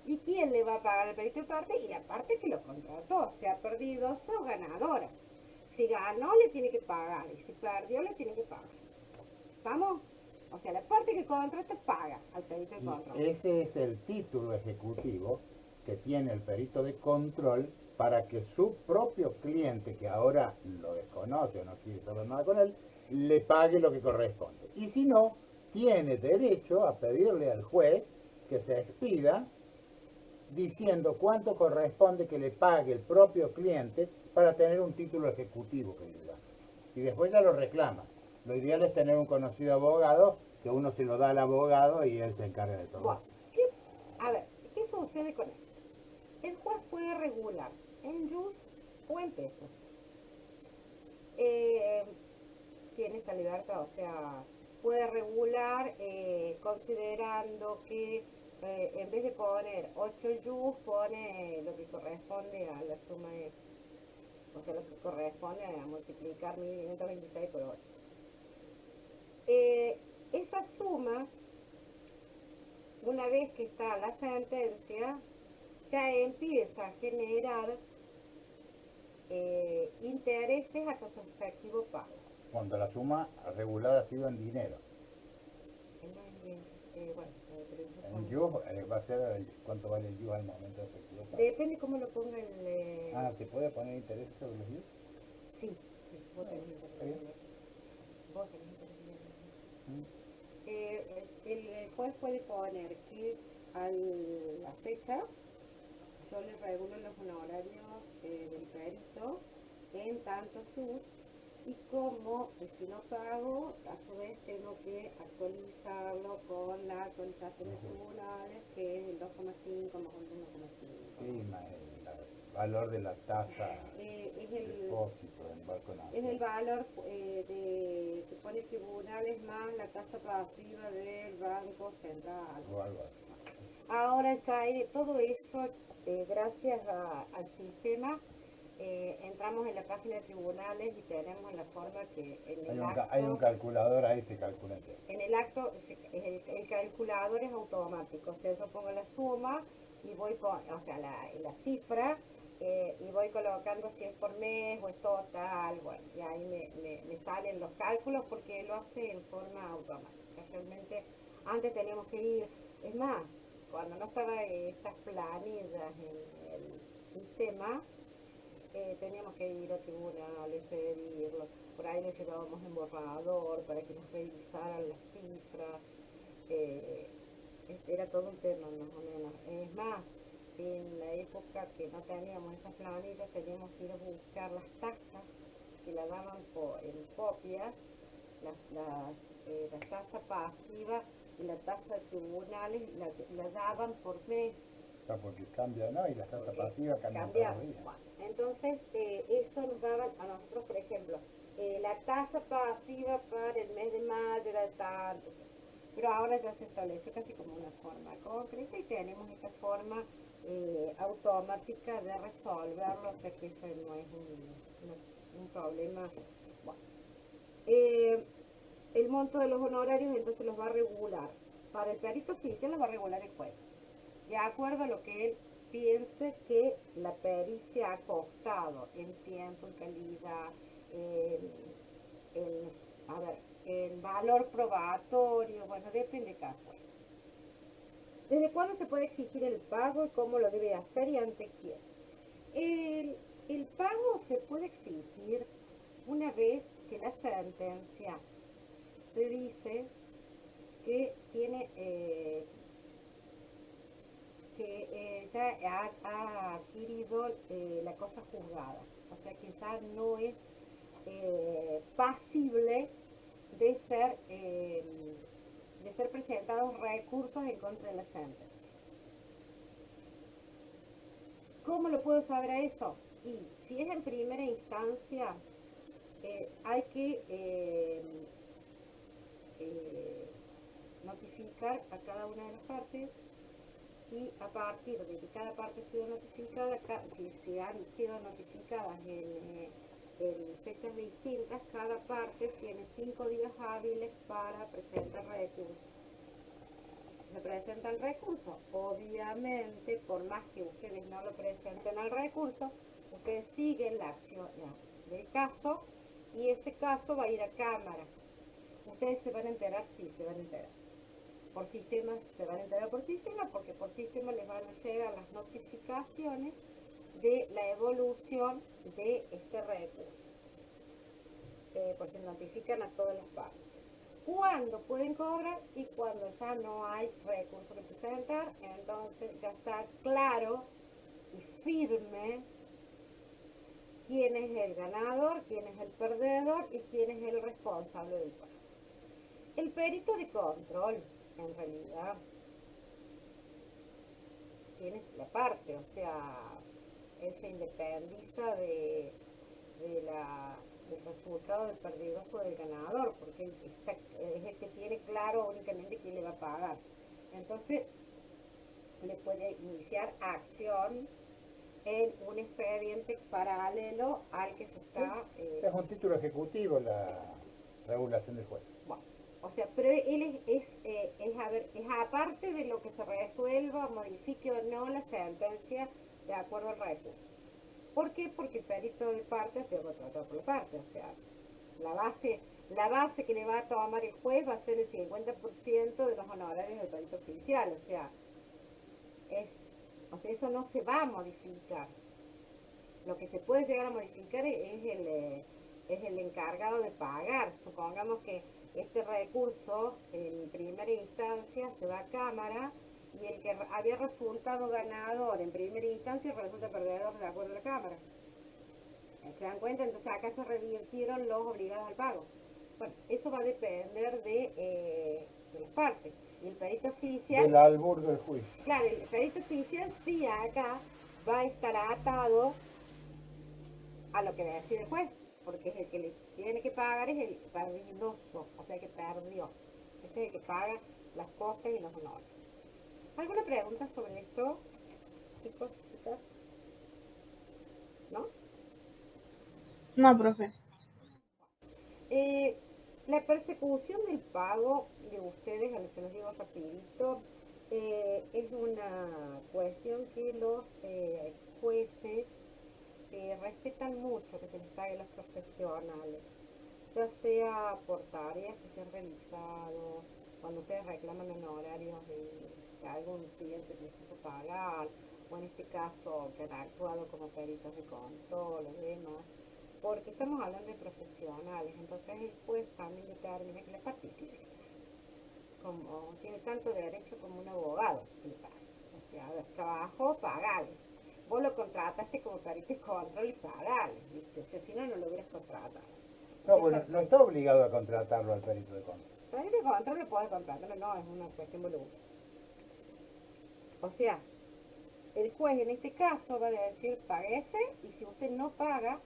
¿Y quién le va a pagar el perito de parte? Y la parte que lo contrató, sea perdidosa o ganadora. Si ganó, le tiene que pagar. Y si perdió, le tiene que pagar. ¿Estamos? O sea, la parte que contrata paga al perito de control. Y ese es el título ejecutivo que tiene el perito de control para que su propio cliente, que ahora lo desconoce o no quiere saber nada con él, le pague lo que corresponde. Y si no, tiene derecho a pedirle al juez que se expida diciendo cuánto corresponde que le pague el propio cliente para tener un título ejecutivo, que diga. Y después ya lo reclama. Lo ideal es tener un conocido abogado, que uno se lo da al abogado y él se encarga de todo. Bueno, ¿qué sucede con esto? El juez puede regular en yus o en pesos. Tiene esa libertad, o sea, puede regular considerando que en vez de poner 8 yus, pone lo que corresponde a la suma esa. o sea, lo que corresponde a multiplicar 1526 por 8. Esa suma, una vez que está la sentencia, ya empieza a generar intereses a tu efectivo pago. Cuando la suma regulada ha sido en dinero. No es bien, bueno, pero eso En yuos va a ser cuánto vale el yuos al momento de efectivo pago. depende cómo lo ponga el... ¿Te puede poner intereses sobre los yuos? Sí, vos tenés Está bien. vos tenés interés en eso. Mm. El juez puede poner que a la fecha yo le regulo los honorarios del perito en tanto sus, y como si no pago, a su vez tengo que actualizarlo con la actualización de tribunales, que es el 2,5 más el 1,5. Sí, más el valor de la tasa Es de el, depósito en Banco es Nacional. el valor que pone tribunales más la tasa pasiva del Banco Central. O algo así. Ahora ya hay todo eso, gracias al sistema, entramos en la página de tribunales y tenemos la forma que Hay un calculador ahí, se calcula entero. en el acto el calculador es automático, o sea, yo pongo la suma y voy o sea, la cifra, y voy colocando si es por mes o es total, bueno, y ahí me salen los cálculos porque lo hace en forma automática. Realmente antes teníamos que ir, es más, cuando no estaban estas planillas en el sistema, teníamos que ir a tribunales, pedirlo, por ahí nos llevábamos en borrador para que nos revisaran las cifras, era todo un tema más o menos. Es más, en la época que no teníamos estas planillas, teníamos que ir a buscar las tasas que la daban en copias, la tasa pasiva y la tasa de tribunales la daban por mes. Porque cambia, ¿no? Y la tasa Porque pasiva cambia cambia. todos los días. Bueno, entonces, eso nos daban a nosotros, por ejemplo, la tasa pasiva para el mes de mayo era de tanto, o sea, pero ahora ya se estableció casi como una forma concreta y tenemos esta forma automática de resolverlo, o sea que eso no es un problema. Bueno, el monto de los honorarios entonces los va a regular. Para el perito oficial los va a regular el juez, de acuerdo a lo que él piense que la pericia ha costado en tiempo, en calidad, en valor probatorio, bueno, depende de cada juez. ¿Desde cuándo se puede exigir el pago y cómo lo debe hacer y ante quién? El pago se puede exigir una vez que la sentencia se dice que tiene... ya ha adquirido la cosa juzgada, o sea que ya no es pasible de ser presentados recursos en contra de la sentencia. ¿Cómo lo puedo saber a eso? Y si es en primera instancia, hay que notificar a cada una de las partes, y a partir de que cada parte ha sido notificada, si han sido notificadas en fechas distintas, cada parte tiene 5 días hábiles para presentar recursos. Si se presenta el recurso, obviamente, por más que ustedes no lo presenten al recurso, ustedes siguen la acción del caso y ese caso va a ir a cámara. Ustedes se van a enterar, sí, se van a enterar. Por sistema, se van a enterar por sistema, porque por sistema les van a llegar las notificaciones de la evolución de este recurso. Pues se notifican a todas las partes. Cuándo pueden cobrar y cuando ya no hay recurso que presentar, entonces ya está claro y firme quién es el ganador, quién es el perdedor y quién es el responsable del pago. El perito de control, en realidad, tiene la parte, o sea, él se independiza del resultado del perdidoso del ganador, porque es el que tiene claro únicamente quién le va a pagar. Entonces, le puede iniciar acción en un expediente paralelo al que se está... Es un título ejecutivo la regulación del juez. bueno, o sea, pero él a ver, es aparte de lo que se resuelva, modifique o no la sentencia de acuerdo al recurso. ¿Por qué? Porque el perito de parte ha sido contratado por la parte, o sea, la base, la base que le va a tomar el juez va a ser el 50% de los honorarios del perito oficial, o sea, eso no se va a modificar. Lo que se puede llegar a modificar es el encargado de pagar. Supongamos que este recurso en primera instancia se va a Cámara y el que había resultado ganador en primera instancia resulta perdedor de acuerdo a la Cámara. ¿Se dan cuenta? Entonces acá se revirtieron los obligados al pago. Bueno, eso va a depender de las partes. Y el perito oficial... Del albur del juicio. Claro, el perito oficial sí acá va a estar atado a lo que decide el juez, porque es el que le tiene que pagar, es el perdidoso, o sea que perdió. Ese es el que paga las costas y los honores. ¿Alguna pregunta sobre esto, chicos, chicas? ¿No? No, profe. La persecución del pago de ustedes, se los digo rapidito, es una cuestión que los jueces respetan mucho que se les pague a los profesionales, ya sea por tareas que se han realizado, cuando ustedes reclaman honorarios de algún cliente que les quiso pagar, o en este caso que han actuado como peritos de control y demás, porque estamos hablando de profesionales, entonces el juez también determina que la parte como tiene tanto derecho como un abogado que le pague. O sea, a ver, trabajo, pagale. Vos lo contrataste como perito de control y pagale, ¿viste? O sea, si no, no lo hubieras contratado. No, bueno, no está obligado a contratarlo al perito de control. Perito de control lo puede contratar, no, es una cuestión voluntaria. O sea, el juez en este caso va a decir, paguese, y si usted no paga,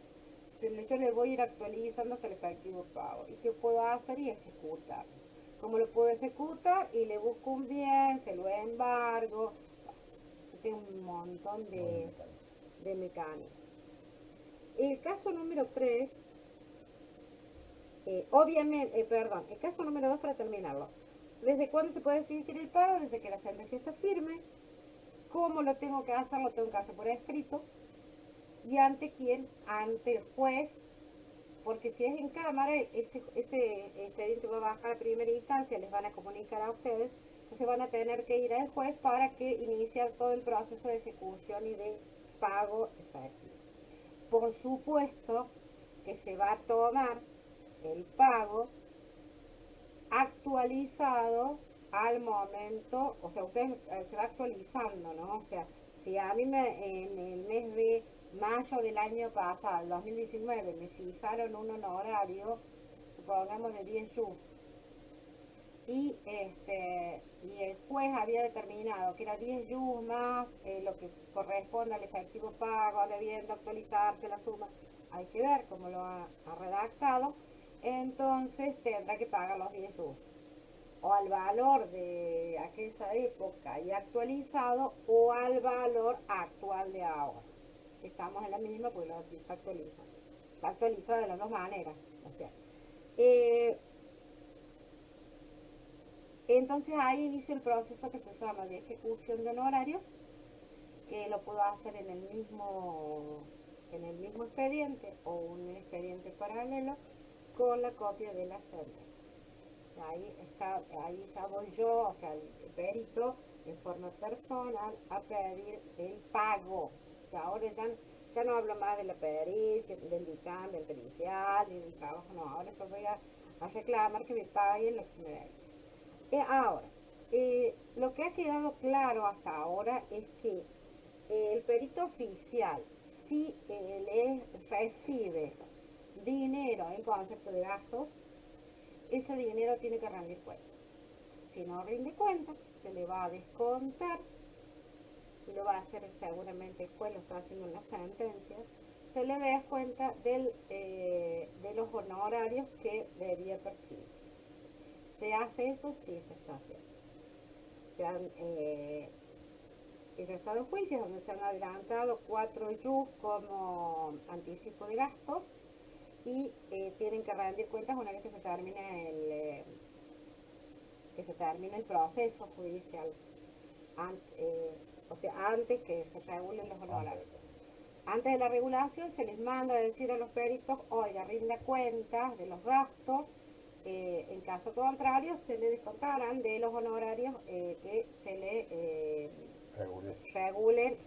yo le voy a ir actualizando hasta el efectivo pago. ¿Y qué puedo hacer? Y ejecutar. ¿Cómo lo puedo ejecutar? Y le busco un bien, se lo embargo. Tiene un montón de mecanismos. El caso número 3, obviamente, perdón, el caso número 2 para terminarlo. ¿Desde cuándo se puede exigir el pago? Desde que la sentencia está firme. ¿Cómo lo tengo que hacer? Lo tengo que hacer por escrito. ¿Y ante quién? Ante el juez, porque si es en cámara, ese expediente va a bajar a primera instancia, les van a comunicar a ustedes, entonces van a tener que ir al juez para que iniciar todo el proceso de ejecución y de pago efectivo. Por supuesto que se va a tomar el pago actualizado al momento, o sea, ustedes se va actualizando, ¿no? O sea, si a mí en el mes de mayo del año pasado, el 2019, me fijaron un honorario, supongamos de 10 yus, y el juez había determinado que era 10 yus más lo que corresponde al efectivo pago, debiendo actualizarse la suma, hay que ver cómo lo ha redactado, entonces tendrá que pagar los 10 yus o al valor de aquella época y actualizado o al valor actual de ahora. Estamos en la misma porque lo está actualizado. Está actualizado de las dos maneras. O sea, entonces ahí inicia el proceso que se llama de ejecución de honorarios, que lo puedo hacer en el mismo expediente o un expediente paralelo con la copia de la sentencia. Ahí ya voy yo, o sea, el perito, en forma personal, a pedir el pago. O sea, ahora ya no hablo más de la pericia, del dictamen, del pericial, ni del trabajo, no, ahora yo voy a reclamar que me paguen lo que se me debe. Ahora, lo que ha quedado claro hasta ahora es que el perito oficial, si recibe dinero en concepto de gastos, ese dinero tiene que rendir cuenta. Si no rinde cuenta, se le va a descontar, y lo va a hacer seguramente el juez, lo está haciendo en la sentencia, se le descuenta de los honorarios que debía percibir. ¿Se hace eso? Sí, se está haciendo. ella está en juicios donde se han adelantado 4 yus como anticipo de gastos y tienen que rendir cuentas una vez que se termine el proceso judicial, o sea, antes que se regulen los honorarios. Antes de la regulación se les manda a decir a los peritos, oiga, rinda cuentas de los gastos, en caso contrario se le descontarán de los honorarios que se le regulen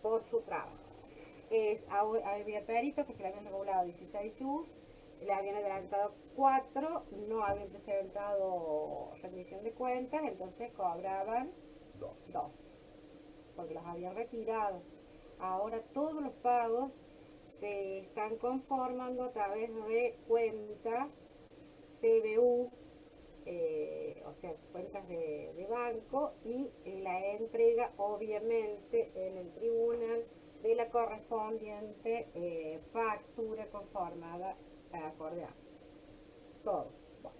por su trabajo. Había peritos que se le habían regulado 16 yus, le habían adelantado 4, no habían presentado rendición de cuentas, entonces cobraban 2, porque los habían retirado. Ahora todos los pagos se están conformando a través de cuentas CBU, o sea, cuentas de banco, y la entrega obviamente en el tribunal de la correspondiente factura conformada acorde a todo. Bueno.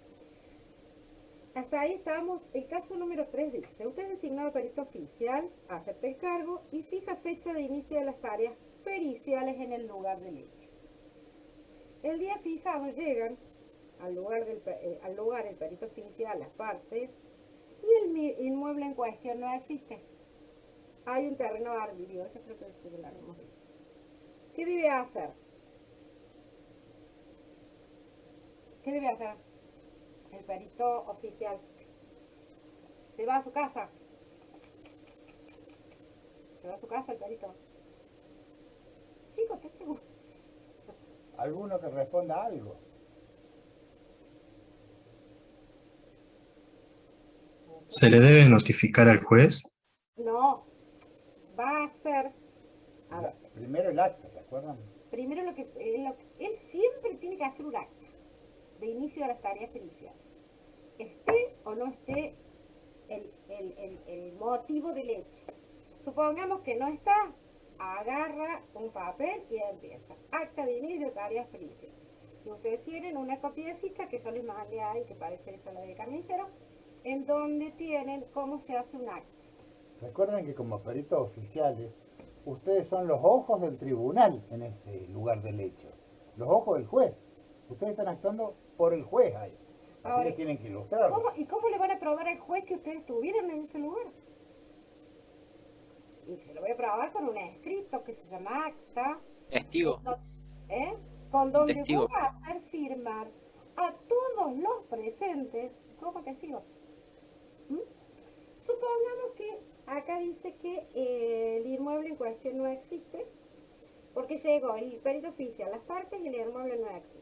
Hasta ahí estamos. El caso número 3 dice: usted es designado perito oficial, acepta el cargo y fija fecha de inicio de las tareas periciales en el lugar del hecho. El día fijado llegan al lugar el perito oficial, las partes, y el inmueble en cuestión no existe. Hay un terreno baldío, eso creo que lo hemos visto. ¿Qué debe hacer? ¿Qué debe hacer el perito oficial? Se va a su casa. Se va a su casa el perito. Chicos, ¿qué pregunta? ¿Alguno que responda algo? ¿Se le debe notificar al juez? No, va a hacer. A ver, Primero el acta, ¿se acuerdan? primero él siempre tiene que hacer un acta de inicio de las tareas periciales. Esté o no esté el motivo del hecho. Supongamos que no está, agarra un papel y empieza. Acta de inicio de tareas periciales. Y ustedes tienen una copiecita que yo les mandé ahí, que parece esa la de carnicero, en donde tienen cómo se hace un acta. Recuerden que como peritos oficiales, ustedes son los ojos del tribunal en ese lugar del hecho. Los ojos del juez. Ustedes están actuando por el juez ahí. Así Ahora, que tienen que ilustrarlo. ¿Y cómo le van a probar al juez que ustedes estuvieron en ese lugar? Y se lo voy a probar con un escrito que se llama acta, Testigo. ¿eh? Con donde Testigo. voy a hacer firmar a todos los presentes como testigos. ¿Mm? Supongamos que acá dice que el inmueble en cuestión no existe, porque llegó el perito oficial, las partes y el inmueble no existe.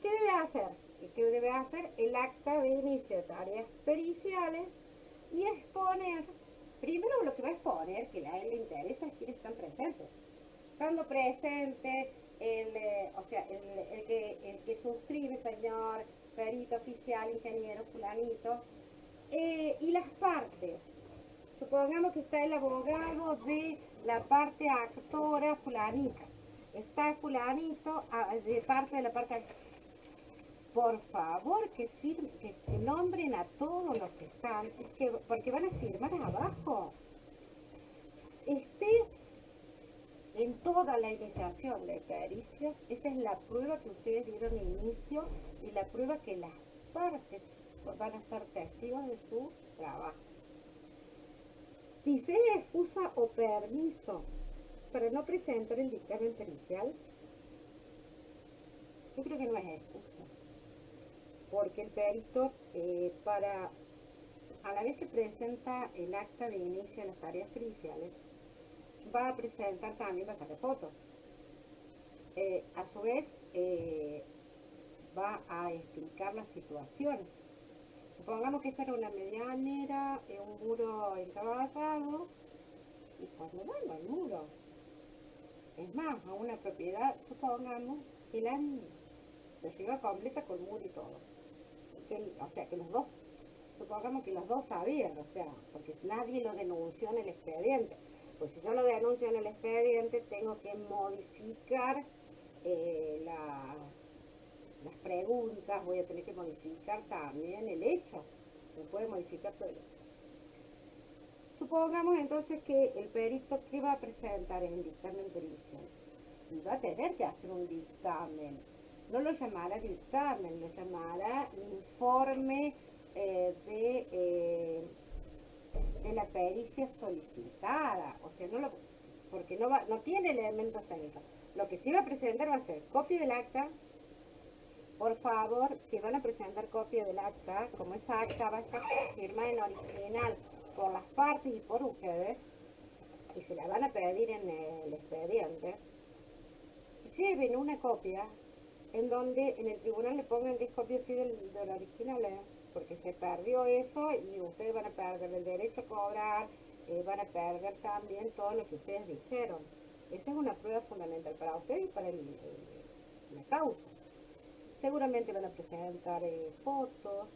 ¿Qué debe hacer? ¿Qué debe hacer? El acta de inicio de tareas periciales y exponer, primero lo que va a exponer, que a él le interesa, es quiénes están presentes. Estando presente, el que suscribe, señor perito oficial, ingeniero, fulanito, y las partes. Supongamos que está el abogado de la parte actora fulanita. Está fulanito de parte de la parte. Por favor, que nombren a todos los que están, porque van a firmar abajo. En toda la iniciación de pericias, esa es la prueba que ustedes dieron inicio y la prueba que las partes van a ser testigos de su trabajo. Si se excusa o permiso para no presentar el dictamen pericial, yo creo que no es excusa, porque el perito, a la vez que presenta el acta de inicio de las tareas periciales, va a presentar también, va a sacar fotos. A su vez, va a explicar la situación. Supongamos que esta era una medianera, un muro encaballado, y cuando bueno, el muro, es más, a una propiedad, supongamos que se llega completa con muro y todo. O sea, que los dos, supongamos que los dos sabían, o sea, porque nadie lo denunció en el expediente. Pues si yo lo denuncio en el expediente, tengo que modificar las preguntas, voy a tener que modificar también el hecho. Se puede modificar todo el hecho. Supongamos entonces que el perito que va a presentar en dictamen pericial y va a tener que hacer un dictamen. No lo llamará dictamen, lo llamará informe de la pericia solicitada. O sea, porque no tiene elementos técnicos. Lo que sí va a presentar va a ser copia del acta. Por favor, si van a presentar copia del acta, como esa acta va a estar firmada en original por las partes y por ustedes, y se la van a pedir en el expediente, lleven una copia en donde en el tribunal le pongan que es copia fiel del original, porque se perdió eso y ustedes van a perder el derecho a cobrar, van a perder también todo lo que ustedes dijeron. Esa es una prueba fundamental para ustedes y para la causa. Seguramente van a presentar fotos,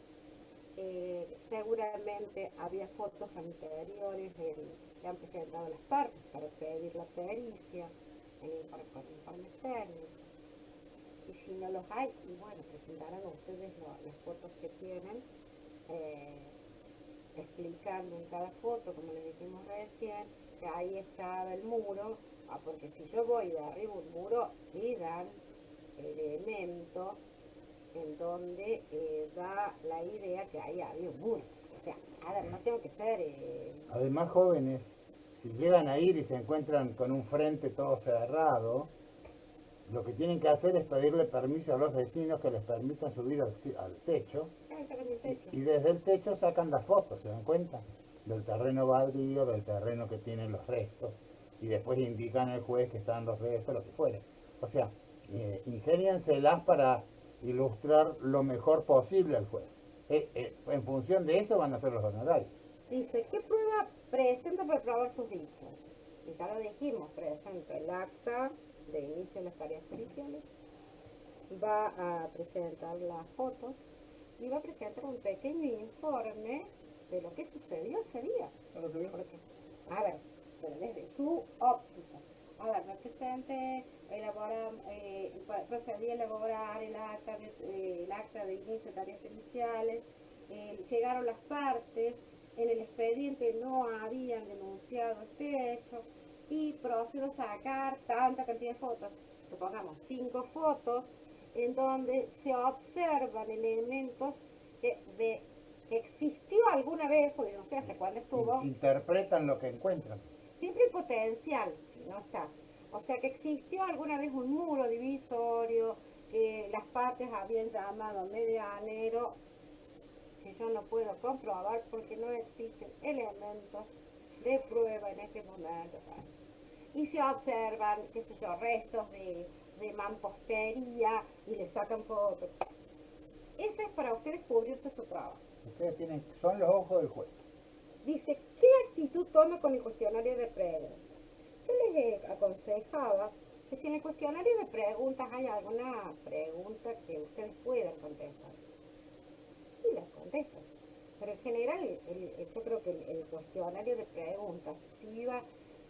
seguramente había fotos anteriores que han presentado las partes para pedir la pericia, el informe técnico. Y si no los hay, y bueno, presentarán ustedes las fotos que tienen, explicando en cada foto, como les dijimos recién, que ahí estaba el muro, porque si yo voy de arriba un muro, pidan elementos en donde da la idea que ahí había un muro. O sea, a ver, no tengo que ser... Además, jóvenes, si llegan a ir y se encuentran con un frente todo cerrado, lo que tienen que hacer es pedirle permiso a los vecinos que les permitan subir al techo, y desde el techo sacan las fotos, ¿se dan cuenta? Del terreno baldío, del terreno que tienen los restos, y después indican al juez que están los restos, lo que fuere. O sea, ingénienselas para ilustrar lo mejor posible al juez. En función de eso van a ser los honorarios. Dice, ¿qué prueba presenta para probar sus dichos? Y ya lo dijimos, presenta el acta de inicio de las tareas periciales, va a presentar las fotos y va a presentar un pequeño informe de lo que sucedió ese día. Porque, a ver, pero desde su óptica. A ver, me presente, procedí a elaborar el acta de inicio de tareas periciales, llegaron las partes, en el expediente no habían denunciado este hecho y procedo a sacar tanta cantidad de fotos, supongamos 5 fotos, en donde se observan elementos que existió alguna vez, porque no sé hasta cuándo estuvo. Interpretan lo que encuentran. Siempre hay potencial, si no está. O sea que existió alguna vez un muro divisorio, que las partes habían llamado medianero, que yo no puedo comprobar porque no existen elementos de prueba en este momento. Y se observan, qué sé yo, restos de mampostería y le sacan fotos. Ese es para ustedes cubrirse su trabajo. Ustedes son los ojos del juez. Dice, ¿qué actitud toma con el cuestionario de preguntas? Yo les aconsejaba que si en el cuestionario de preguntas hay alguna pregunta que ustedes puedan contestar, y las contestan. Pero en general, yo creo que el cuestionario de preguntas, si iba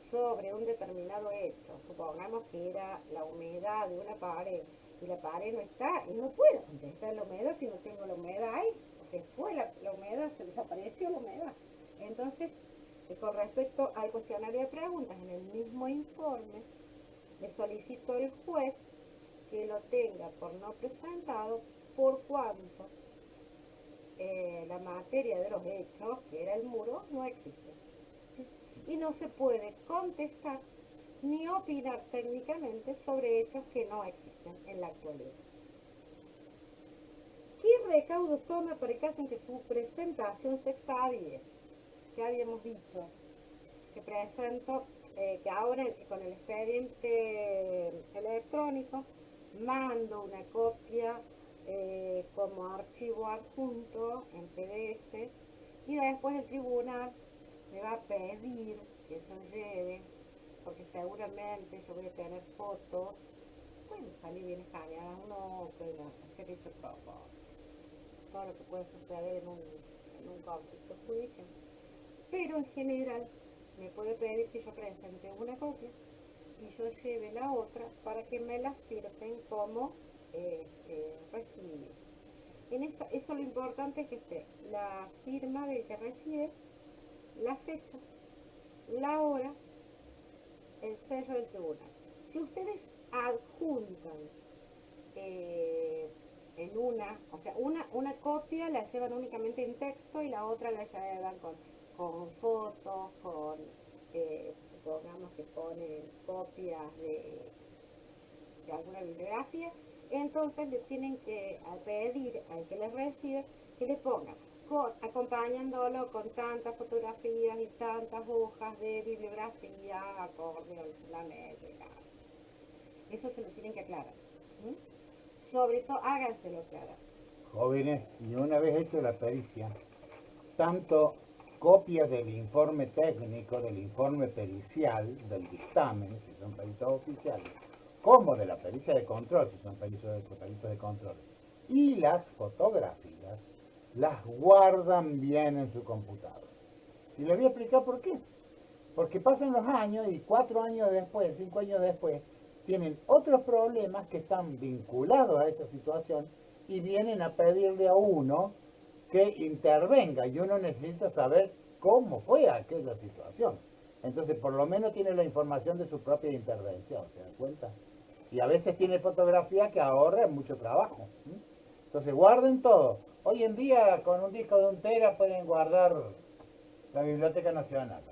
sobre un determinado hecho, supongamos que era la humedad de una pared, y la pared no está, y no puedo contestar la humedad si no tengo la humedad ahí. Se fue la humedad, se desapareció la humedad. Entonces, con respecto al cuestionario de preguntas, en el mismo informe, le solicito al juez que lo tenga por no presentado por cuanto la materia de los hechos, que era el muro, no existe. ¿Sí? Y no se puede contestar ni opinar técnicamente sobre hechos que no existen en la actualidad. ¿Qué recaudos toma para el caso en que su presentación se extravíe? Que habíamos dicho que presento, que ahora con el expediente electrónico mando una copia como archivo adjunto en PDF y después el tribunal me va a pedir que yo lleve, porque seguramente yo voy a tener fotos, pueden salir bien escaneadas, no pueden hacer esto todo lo que puede suceder en un conflicto judicial. Pero en general me puede pedir que yo presente una copia y yo lleve la otra para que me la firmen como recibido. Eso lo importante es que esté la firma del que recibe, la fecha la hora, el sello del tribunal. Si ustedes adjuntan en o sea, una copia la llevan únicamente en texto y la otra la llevan con fotos, supongamos que ponen copias de alguna bibliografía, entonces le tienen que pedir al que les recibe que le ponga acompañándolo con tantas fotografías y tantas hojas de bibliografía acorde a la métrica. Eso se lo tienen que aclarar. Sobre todo, háganselo aclarar. Jóvenes, y una vez hecho la pericia, tanto copias del informe técnico, del informe pericial, del dictamen, si son peritos oficiales, como de la pericia de control, si son peritos de control, y las fotografías, las guardan bien en su computadora. Y les voy a explicar por qué. Porque pasan los años y 4 años después, 5 años después, tienen otros problemas que están vinculados a esa situación y vienen a pedirle a uno que intervenga y uno necesita saber cómo fue aquella situación. Entonces, por lo menos tiene la información de su propia intervención, ¿se dan cuenta? Y a veces tiene fotografía que ahorra mucho trabajo. Entonces, guarden todo. Hoy en día, con un disco de 1 tera pueden guardar la Biblioteca Nacional.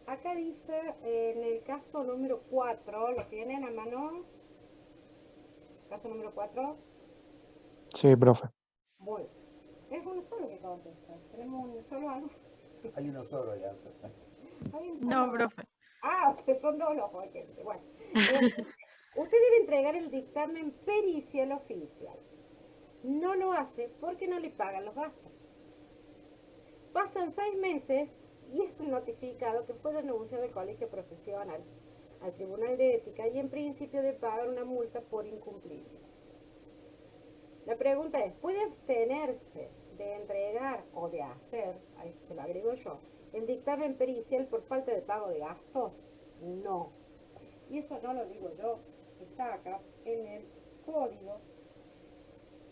Acá dice, en el caso número 4, ¿lo tienen a mano? Caso número 4. Sí, profe. Bueno, es uno solo que contesta. Tenemos un solo algo. Hay uno solo ya. Hay un No, solo. profe. Ah, ustedes son dos los oyentes. Bueno, usted debe entregar el dictamen pericial oficial. No lo hace porque no le pagan los gastos. Pasan 6 meses y es notificado que fue denunciado al colegio profesional, al Tribunal de Ética y en principio de pagar una multa por incumplimiento. La pregunta es, ¿puede abstenerse de entregar o de hacer, a eso se lo agrego yo, el dictamen pericial por falta de pago de gastos? No. Y eso no lo digo yo, está acá en el código.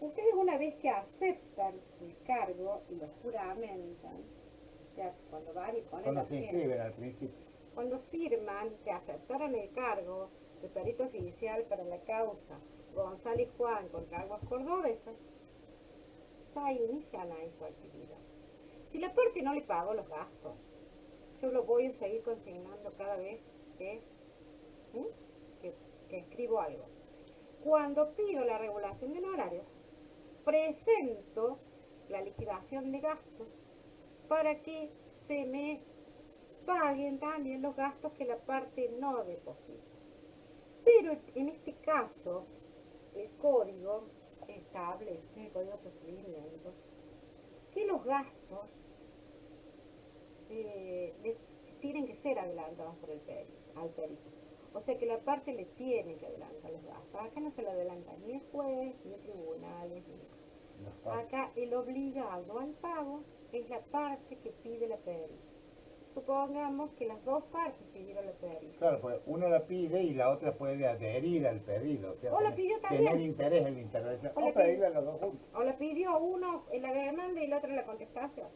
Ustedes una vez que aceptan el cargo y lo juramentan, o sea, cuando van y ponen Cuando la se firma, inscriben al principio. cuando firman que aceptaron el cargo de perito oficial para la causa González Juan contra Aguas Cordobesas, ya inician ahí su actividad. Si la parte no le pagó los gastos, yo lo voy a seguir consignando cada vez que escribo algo. Cuando pido la regulación de honorarios, presento la liquidación de gastos para que se me paguen también los gastos que la parte no deposita. Pero en este caso, el código establece, el código de procedimientos, que los gastos tienen que ser adelantados por al perito. O sea que la parte le tiene que adelantar los gastos. Acá no se lo adelanta ni el juez, ni el tribunal, ni nada. Acá el obligado al pago es la parte que pide la pericia. Supongamos que las dos partes pidieron la pericia. Claro, pues una la pide y la otra puede adherir al pedido. O sea, O la pidió también. tener interés en la intervención. O O la pedirle a los dos juntos. O la pidió uno en la demanda y el otro en la contestación.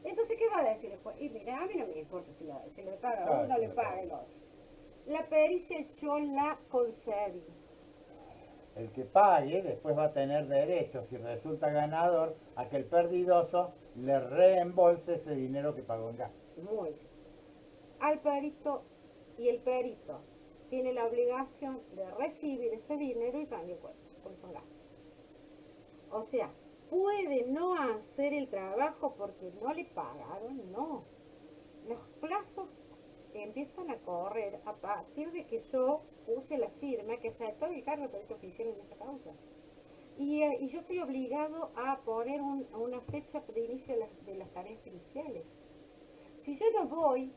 Entonces, ¿qué va a decir el juez? Y mira, a mí no me importa si le paga Claro, uno o le claro. paga el otro. La pericia yo la concedí. El que pague después va a tener derecho, si resulta ganador, a que el perdidoso le reembolse ese dinero que pagó en gasto. Muy bien. Al perito, y el perito tiene la obligación de recibir ese dinero y rendir cuentas, porque son gastos. O sea, puede no hacer el trabajo porque no le pagaron, no. Los plazos empiezan a correr a partir de que yo puse la firma que aceptó el cargo de perito oficial en esta causa. Y yo estoy obligado a poner una fecha de inicio de las tareas periciales. Si yo no voy,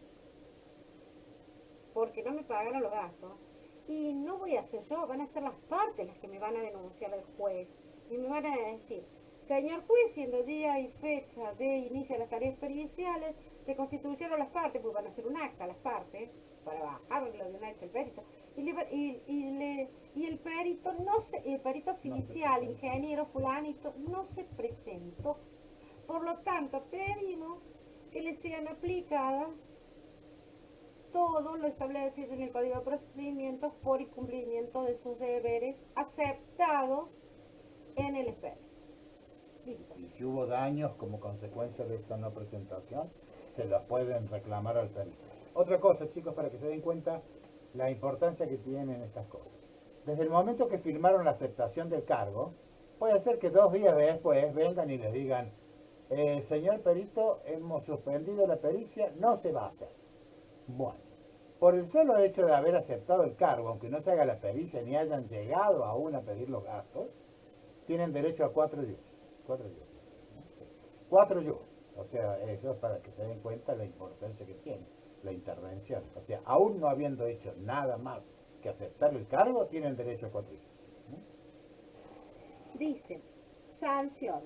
porque no me pagaron los gastos, y no voy a ser yo, van a ser las partes las que me van a denunciar al juez, y me van a decir, señor juez, siendo día y fecha de inicio de las tareas periciales, se constituyeron las partes, pues van a hacer un acta las partes, para bajarlo de una vez el perito. Y el perito el perito oficial, ingeniero fulanito, no se presentó. Por lo tanto, pedimos que le sean aplicadas todo lo establecido en el Código de Procedimientos por incumplimiento de sus deberes aceptados en el expediente. Listo. Y si hubo daños como consecuencia de esa no presentación, se los pueden reclamar al perito. Otra cosa, chicos, para que se den cuenta la importancia que tienen estas cosas. Desde el momento que firmaron la aceptación del cargo, puede ser que 2 días después vengan y les digan, señor perito, hemos suspendido la pericia, no se va a hacer. Bueno, por el solo hecho de haber aceptado el cargo, aunque no se haga la pericia ni hayan llegado aún a pedir los gastos, tienen derecho a 4 yus. 4 yus. O sea, eso es para que se den cuenta la importancia que tiene la intervención. O sea, aún no habiendo hecho nada más que aceptar el cargo, tienen derecho a 4 yus. Dice, sanción.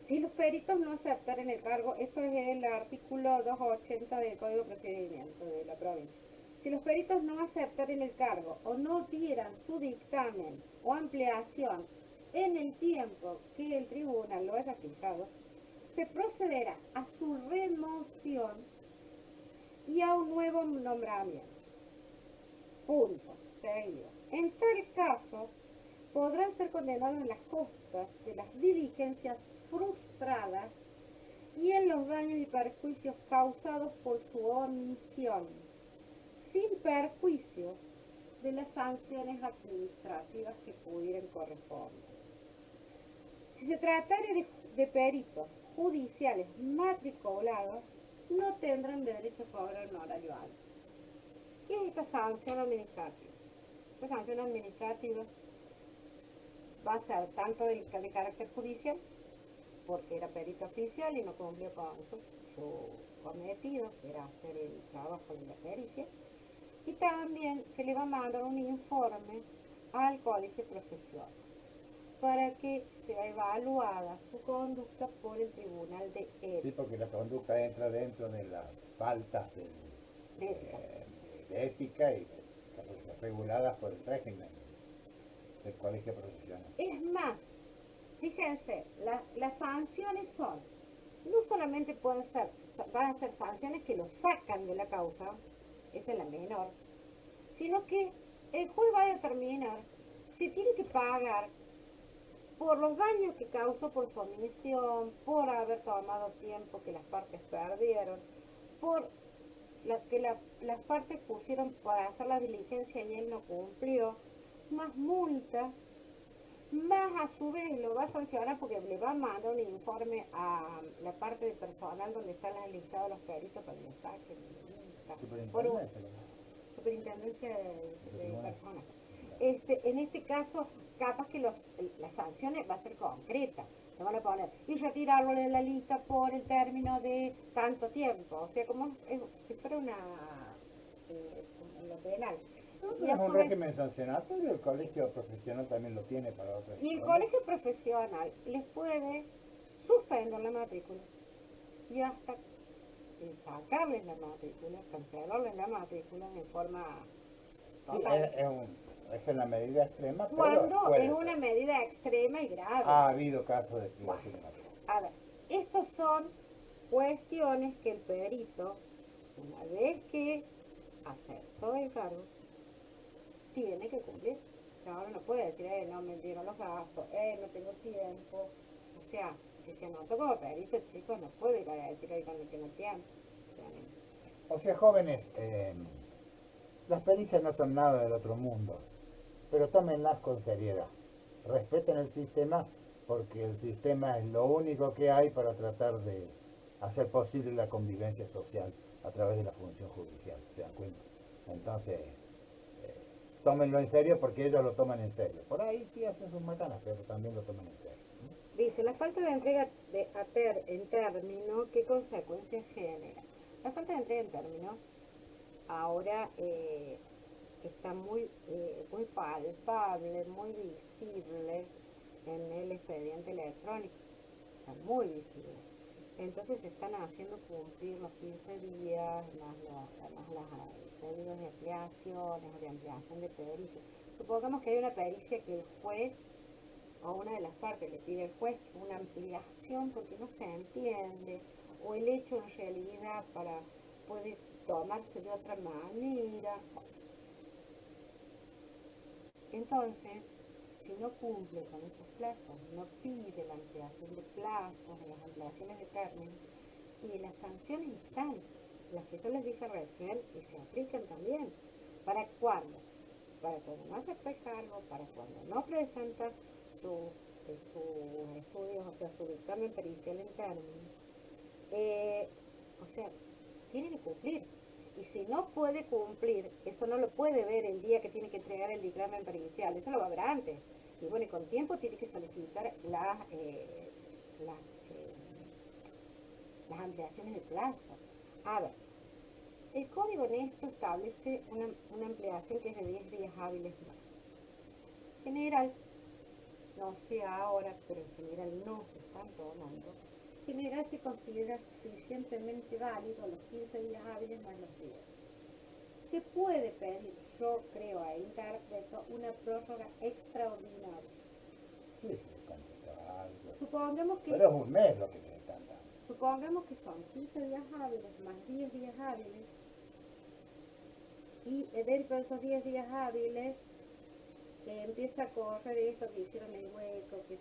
Si los peritos no aceptaran el cargo, esto es el artículo 280 del Código de Procedimiento de la provincia. Si los peritos no aceptaran el cargo o no dieran su dictamen o ampliación en el tiempo que el tribunal lo haya fijado, se procederá a su remoción y a un nuevo nombramiento. Punto. Seguido. En tal caso, podrán ser condenados en las costas de las diligencias frustradas y en los daños y perjuicios causados por su omisión, sin perjuicio de las sanciones administrativas que pudieran corresponder. Si se tratara de peritos judiciales matriculados, no tendrán derecho a cobrar un horario alto. Y es esta sanción administrativa. Esta sanción administrativa va a ser tanto de carácter judicial, porque era perito oficial y no cumplió con su cometido, que era hacer el trabajo de la pericia, y también se le va a mandar un informe al colegio profesional para que sea evaluada su conducta por el Tribunal de Ética. Sí, porque la conducta entra dentro de las faltas de ética y reguladas por el régimen del colegio profesional. Es más, fíjense, las sanciones no solamente van a ser sanciones que lo sacan de la causa, esa es la menor, sino que el juez va a determinar si tiene que pagar por los daños que causó por su omisión, por haber tomado tiempo que las partes perdieron, por que las partes pusieron para hacer la diligencia y él no cumplió, más multa, más a su vez lo va a sancionar porque le va a mandar un informe a la parte de personal donde están listados los peritos para que lo saquen. Superintendencia de personas. En este caso, capaz que las sanciones va a ser concreta. Le van a poner y retirarlo de la lista por el término de tanto tiempo. O sea, como si fuera lo penal. Y es un régimen sancionatorio, el colegio profesional también lo tiene para otras. Y el colegio profesional les puede suspender la matrícula y hasta sacarles la matrícula, cancelarles la matrícula en forma total. Es una medida extrema, pero cuando es una medida extrema y grave. Ha habido casos de privación de matrícula. A ver, estas son cuestiones que el perito, una vez que aceptó el cargo, tiene que cumplir. Ahora no puede decir, no me dieron los gastos, no tengo tiempo. O sea, si se anotó como perito, chicos, no puede ir a decir que no tiene tiempo. O sea, jóvenes, las pericias no son nada del otro mundo, pero tómenlas con seriedad. Respeten el sistema, porque el sistema es lo único que hay para tratar de hacer posible la convivencia social a través de la función judicial, ¿se dan cuenta? Entonces, tómenlo en serio porque ellos lo toman en serio. Por ahí sí hacen sus macanas, pero también lo toman en serio. Dice, la falta de entrega en término, ¿qué consecuencias genera? La falta de entrega en término ahora está muy palpable, muy visible en el expediente electrónico. Está muy visible. Entonces se están haciendo cumplir los 15 días, más las pedidos de ampliaciones o de ampliación de pericia. Supongamos que hay una pericia que el juez o una de las partes le pide al juez una ampliación porque no se entiende, o el hecho en realidad puede tomarse de otra manera. Entonces, si no cumple con esos plazos, no pide la ampliación de plazos, las ampliaciones de término, y las sanciones están, las que yo les dije recién, y se aplican también. ¿Para cuándo? Para cuando no acepta el cargo, para cuando no presenta sus estudios, o sea, su dictamen pericial en términos. O sea, tiene que cumplir. Y si no puede cumplir, eso no lo puede ver el día que tiene que entregar el dictamen pericial, eso lo va a ver antes. Y bueno, y con tiempo tiene que solicitar las ampliaciones de plazo. A ver, el código en esto establece una ampliación que es de 10 días hábiles más. En general, no sé ahora, pero en general no se están tomando. En general se considera suficientemente válido los 15 días hábiles más los 10. Se puede pedir, yo creo e interpreto, una prórroga extraordinaria. Sí, sí, se complica algo. Supongamos que, Pero es un mes lo que le están dando. supongamos que son 15 días hábiles más 10 días hábiles, y dentro de esos 10 días hábiles empieza a correr esto que hicieron el hueco, que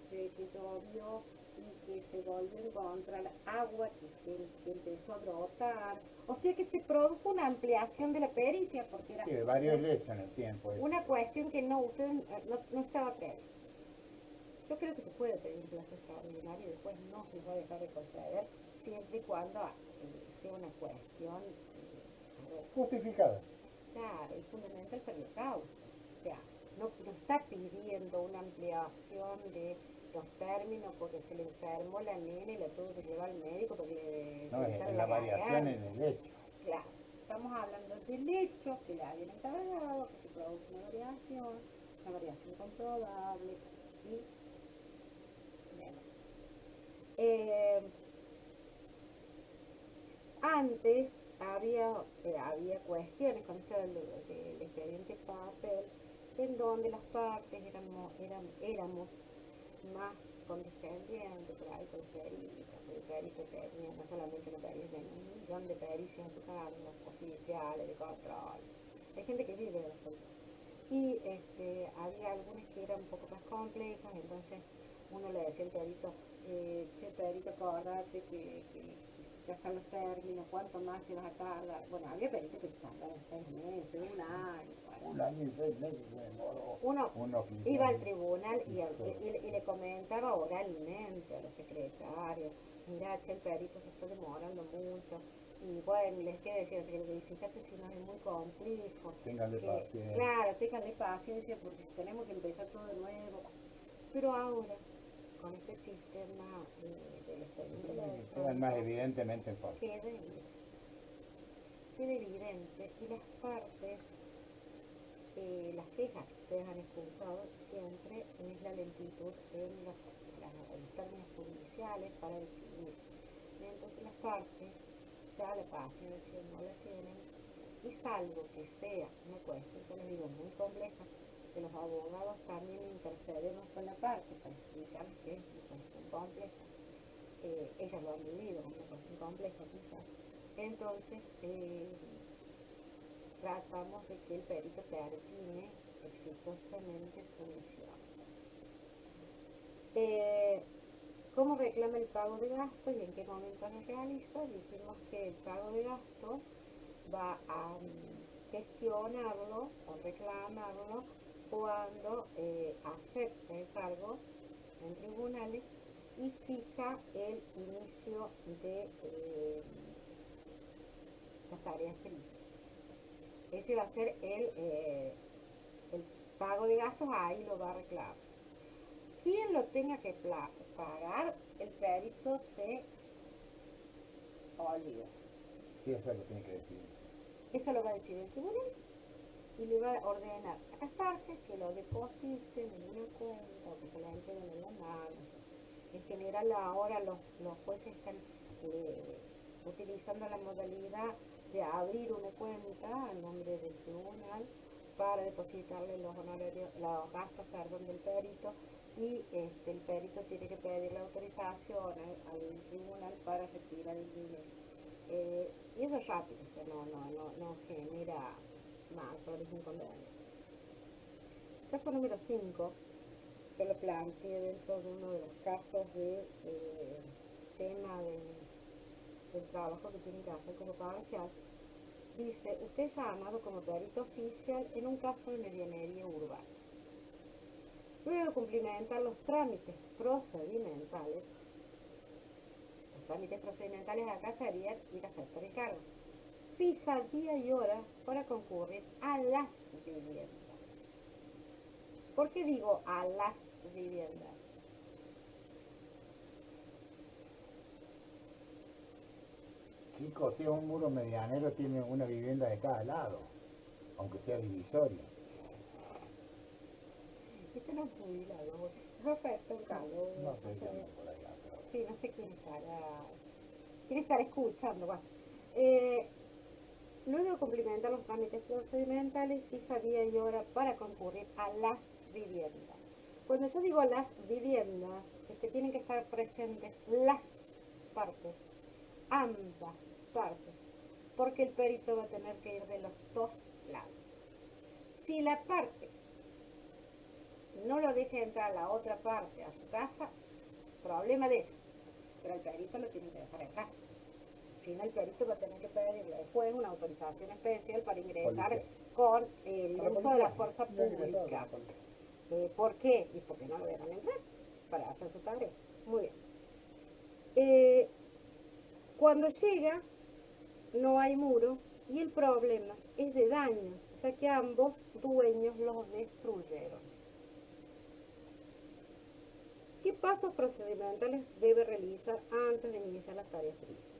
llovió y que se volvió en contra el agua, que empezó a brotar. O sea que se produjo una ampliación de la pericia, porque era Sí, de varios hechos en el tiempo. una cuestión que ustedes no estaba prevista. Yo creo que se puede pedir un plazo extraordinario y después no se va a dejar de conceder, siempre y cuando sea una cuestión Justificada. claro y fundamental para la causa. O sea, no está pidiendo una ampliación de los términos porque se le enfermó la nena y la tuvo que llevar al médico porque le No, es revisaron la variación garganta. en el hecho. Claro, estamos hablando del hecho que le habían encargado, que se produjo una variación comprobable y demás. Antes había cuestiones con esto del expediente papel en donde las partes éramos más condescendientes por ahí con los peritos, porque el perito tenía no solamente una pericia, sino un millón de pericias en su cargo, oficiales, de control. Hay gente que vive de los peritos. Y había algunas que eran un poco más complejas, entonces uno le decía al perito, che perito, acordate que ya están los términos, ¿cuánto más te vas a tardar? Bueno, había peritos que se tardaron 6 meses, un año. Bueno. Un año y 6 meses se demoró. Uno un oficial. iba al tribunal y le comentaba oralmente a los secretarios, mira, che, el perito se está demorando mucho. Y bueno, les queda decir al secretario, fíjate si no es muy complejo. Ténganle paciencia. Claro, ténganle paciencia porque si tenemos que empezar todo de nuevo. Pero ahora, con este sistema del expediente Quedan más evidentemente en falta. queda evidente y las partes, las quejas que ustedes han escuchado siempre es la lentitud en los términos judiciales para decidir. Y entonces las partes ya la paciencia no la tienen y salvo que sea una cuestión, yo les digo, muy compleja, que los abogados también intercedemos con la parte para explicarles que es una cuestión compleja. Ellas lo han vivido como una cuestión compleja quizás. Entonces, tratamos de que el perito termine exitosamente su misión. ¿Cómo reclama el pago de gastos y en qué momento lo realiza? Dijimos que el pago de gastos va a gestionarlo o reclamarlo cuando acepta el cargo en tribunales y fija el inicio de las tareas periciales. Ese va a ser el pago de gastos, ahí lo va a reclamar. Quien lo tenga que pagar, el perito se olvida. Sí, eso lo tiene que decir. Eso lo va a decir el tribunal y le va a ordenar a las partes que lo depositen en una cuenta o que se la entreguen en la mano. En general ahora los jueces están utilizando la modalidad de abrir una cuenta a nombre del tribunal para depositarle los honorarios, los gastos, perdón, del perito, y el perito tiene que pedir la autorización al tribunal para retirar el dinero. Y eso es rápido, o sea, no genera mayores inconvenientes. Caso número 5, yo lo planteé dentro de uno de los casos de tema del trabajo que tienen que hacer como parcial. Dice, usted es llamado como perito oficial en un caso de medianería urbana. Luego de cumplimentar los trámites procedimentales acá serían ir a aceptar el cargo. Fija día y hora para concurrir a las viviendas. ¿Por qué digo a las viviendas? Chicos, si es un muro medianero, tiene una vivienda de cada lado, aunque sea divisorio. Este no es jubilado, perfecto, Carlos. No sé, yo ando por allá, pero... Sí, no sé quién estará escuchando. Bueno, luego de cumplimentar los trámites procedimentales, fija día y hora para concurrir a las viviendas. Cuando yo digo las viviendas, es que tienen que estar presentes las partes, ambas partes, porque el perito va a tener que ir de los dos lados. Si la parte no lo deja entrar a la otra parte a su casa, problema de eso, pero el perito lo tiene que dejar entrar. Si no, el perito va a tener que pedirle después una autorización especial para ingresar Policía. Con el uso de la fuerza pública. ¿Por qué? Y porque no lo dejan entrar para hacer su tarea. Muy bien. Cuando llega, no hay muro y el problema es de daños, ya que ambos dueños los destruyeron. ¿Qué pasos procedimentales debe realizar antes de iniciar las tareas críticas?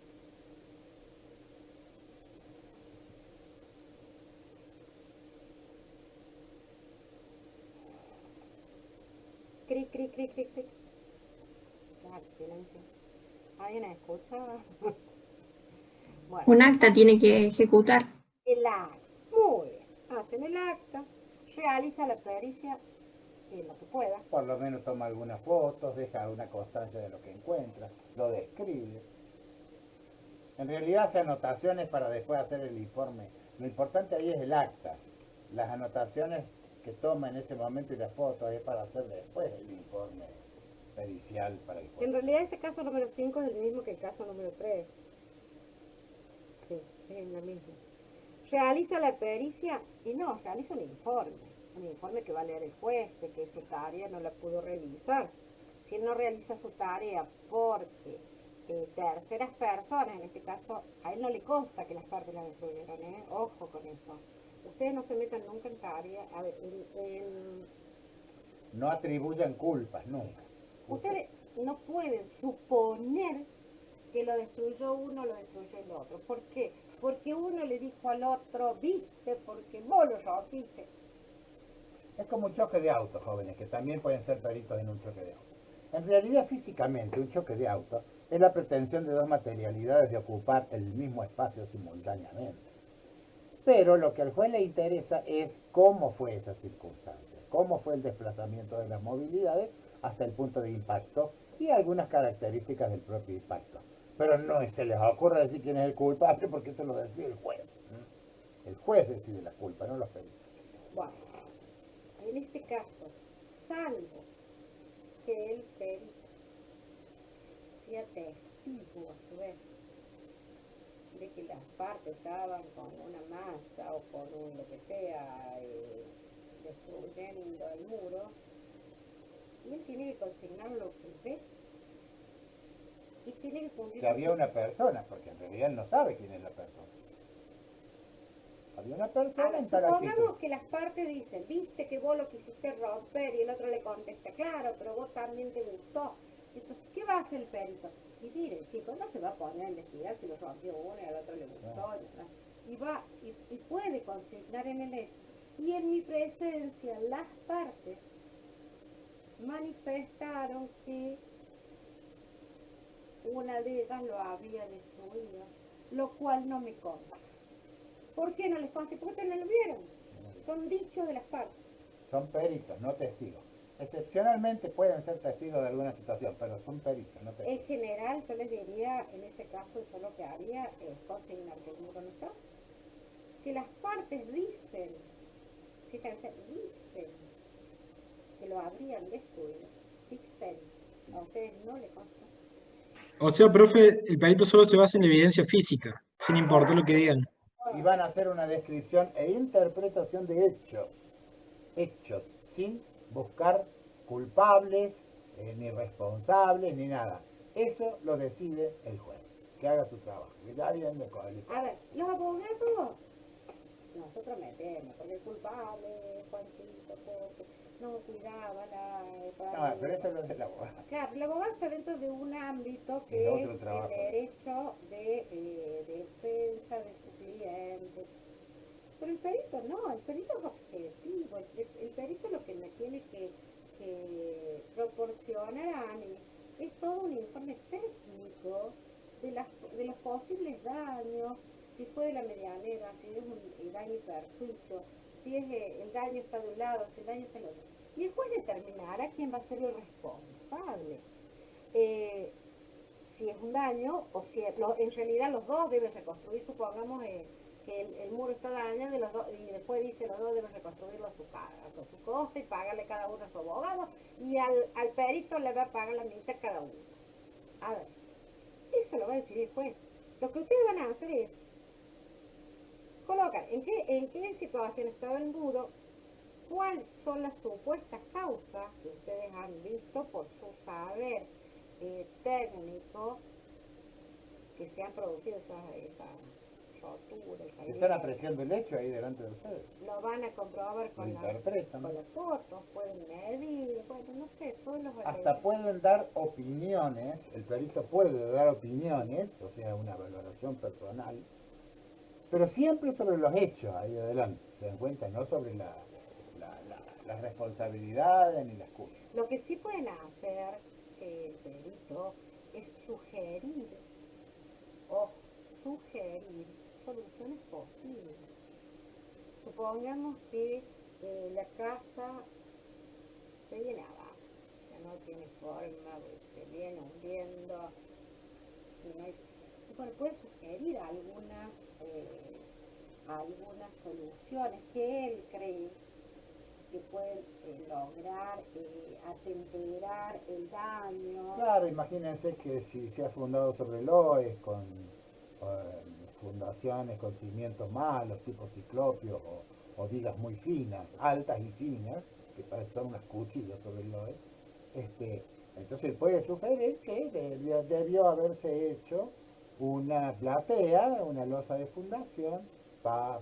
Cric, cric, cric, cric, cric. Claro, silencio. ¿Alguien escucha? Bueno, Un acta tiene que ejecutar. el acta. Muy bien. Hacen el acta, realiza la pericia en lo que pueda. Por lo menos toma algunas fotos, deja una constancia de lo que encuentra, lo describe. En realidad hace anotaciones para después hacer el informe. Lo importante ahí es el acta. Las anotaciones que toma en ese momento y las fotos es para hacer después el informe pericial para el juez. En realidad este caso número 5 es el mismo que el caso número 3. Sí, es lo mismo. Realiza la pericia y no, realiza un informe que va a leer el juez, de que su tarea no la pudo realizar. Si él no realiza su tarea porque terceras personas, en este caso, a él no le consta que las partes la destruyeron, ojo con eso. Ustedes no se metan nunca en tarea, a ver, No atribuyan culpas, nunca. ustedes no pueden suponer que lo destruyó uno, lo destruyó el otro. ¿Por qué? Porque uno le dijo al otro, viste, porque vos lo rompiste. Es como un choque de autos, jóvenes, que también pueden ser peritos en un choque de autos. En realidad, físicamente, un choque de autos es la pretensión de dos materialidades de ocupar el mismo espacio simultáneamente. Pero lo que al juez le interesa es cómo fue esa circunstancia, cómo fue el desplazamiento de las movilidades hasta el punto de impacto y algunas características del propio impacto. Pero no se les ocurre decir quién es el culpable porque eso lo decide el juez. El juez decide la culpa, no los peritos. Bueno, en este caso, salvo que el perito sea testigo a su vez de que las partes estaban con una masa o con un lo que sea destruyendo el muro, y él tiene que consignar lo que ve y tiene que cumplir. Que había una persona, porque en realidad no sabe quién es la persona. Había una persona en tal actitud. Supongamos que las partes dicen, viste que vos lo quisiste romper, y el otro le contesta, claro, pero vos también te gustó. Entonces, ¿qué va a hacer el perito? Y mire, el chico no se va a poner a investigar si lo rompió uno y al otro le gustó. ¿No? Y va, y puede consignar en el hecho. Y en mi presencia, las partes manifestaron que una de ellas lo había destruido, lo cual no me consta. ¿Por qué no les consta? Porque ustedes no lo vieron. Son dichos de las partes. Son peritos, no testigos. Excepcionalmente pueden ser testigos de alguna situación, pero son peritos, no En testigos. general, yo les diría, en ese caso, yo lo que haría es consignar que el muro no está. Que las partes dicen, fíjense, dicen que lo habrían destruido. Dicen, a ustedes no les consta. O sea, profe, el perito solo se basa en la evidencia física, sin importar lo que digan. Y van a hacer una descripción e interpretación de hechos. Hechos, sin buscar culpables, ni responsables, ni nada. Eso lo decide el juez. Que haga su trabajo. Que ya viene con el... A ver, los abogados, nosotros metemos, porque el culpable, Juancito, porque no cuidaba No, pero eso lo es el abogado. Claro, el abogado está dentro de un ámbito Es que otro es trabajo. el derecho de defensa de su cliente. Pero el perito no, el perito es objetivo. El perito lo que me tiene que proporcionar a mí es todo un informe técnico de los posibles daños, si fue de la medianera, si es el daño y perjuicio, si es el daño está de un lado, si el daño está del otro. Y el juez determinará quién va a ser el responsable. Si es un daño o si en realidad los dos deben reconstruir, supongamos que el muro está dañado y después dice los dos deben reconstruirlo a su costa y pagarle cada uno a su abogado y al perito le va a pagar la mitad cada uno. A ver, eso lo va a decidir el juez. Lo que ustedes van a hacer es colocar en qué situación estaba el muro, cuáles son las supuestas causas que ustedes han visto por su saber técnico que se han producido esas roturas. Están apreciando el hecho ahí delante de ustedes. Lo van a comprobar Lo con interpretan. las fotos, pueden medir, pueden, no sé, todos los... Hasta pueden dar opiniones, el perito puede dar opiniones, o sea, una valoración personal, pero siempre sobre los hechos ahí adelante, se dan cuenta, no sobre las responsabilidades ni las culpas. Lo que sí pueden hacer el perito es sugerir soluciones posibles. Supongamos que la casa se viene abajo, ya no tiene forma, pues, se viene hundiendo y no hay... Bueno, puede sugerir algunas soluciones que él cree que pueden lograr atemperar el daño. Claro, imagínense que si se ha fundado sobre loes con fundaciones con cimientos malos, tipo ciclopios o vigas muy finas, altas y finas, que parecen son unas cuchillas sobre el loes, entonces puede sugerir que debió haberse hecho una platea, una losa de fundación,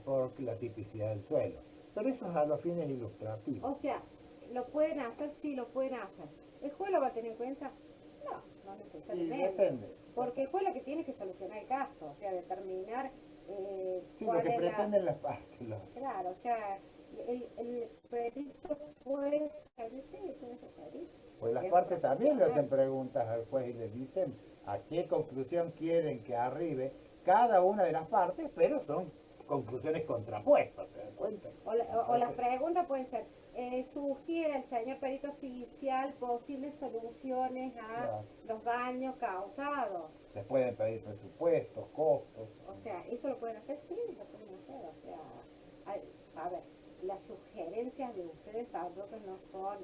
por la tipicidad del suelo. Pero eso es a los fines ilustrativos. O sea, ¿lo pueden hacer? Sí, lo pueden hacer. ¿El juez lo va a tener en cuenta? No Y necesariamente. depende. Porque el juez lo que tiene que solucionar el caso, o sea, determinar Sí, lo que pretenden las partes. Claro, o sea, el perito puede ser, sí, puede ser perito. Pues las Es partes también le hacen profesional. preguntas al juez y le dicen a qué conclusión quieren que arribe cada una de las partes, pero son conclusiones contrapuestas, ¿se dan cuenta? O las preguntas pueden ser, sugiere el señor perito oficial posibles soluciones a Claro. los daños causados. Les pueden pedir presupuestos, costos. O sea, ¿eso lo pueden hacer? Sí, lo pueden hacer. O sea, a ver, las sugerencias de ustedes tampoco no son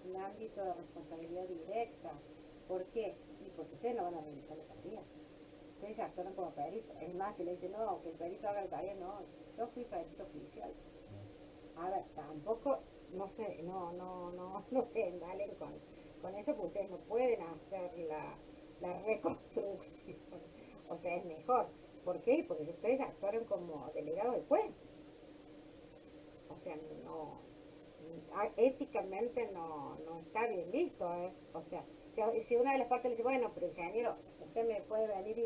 un ámbito de responsabilidad directa. ¿Por qué? Y porque ustedes no van a realizar la tarea. Ustedes ya actúan como peritos. Es más, si le dicen, no, que el perito haga la tarea, no, yo fui perito oficial. A ver, tampoco, no sé, no se endalen con eso, porque ustedes no pueden hacer la reconstrucción. O sea, es mejor. ¿Por qué? Porque ustedes actuaron como delegados del juez. O sea, éticamente no está bien visto, ¿eh? O sea, si una de las partes le dice, bueno, pero ingeniero, usted me puede venir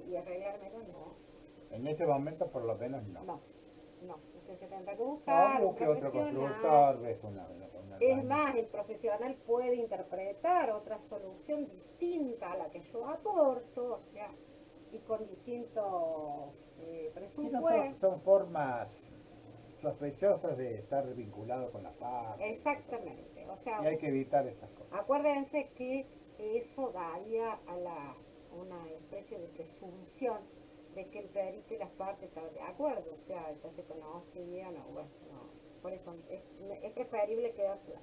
y arreglármelo, no. En ese momento por lo menos no. No, entonces se tendrá que buscar No, un busque otro profesional. constructor, ves una Es más, el profesional puede interpretar otra solución distinta a la que yo aporto, o sea, y con distintos Si no presupuestos. son formas sospechosas de estar vinculado con la FARC. Exactamente, o sea, Y hay que evitar esas cosas. acuérdense que eso daría a una especie de presunción de que el perito y las partes estaban de acuerdo, o sea, ya se conocían, o bueno, no, por eso es preferible quedarse.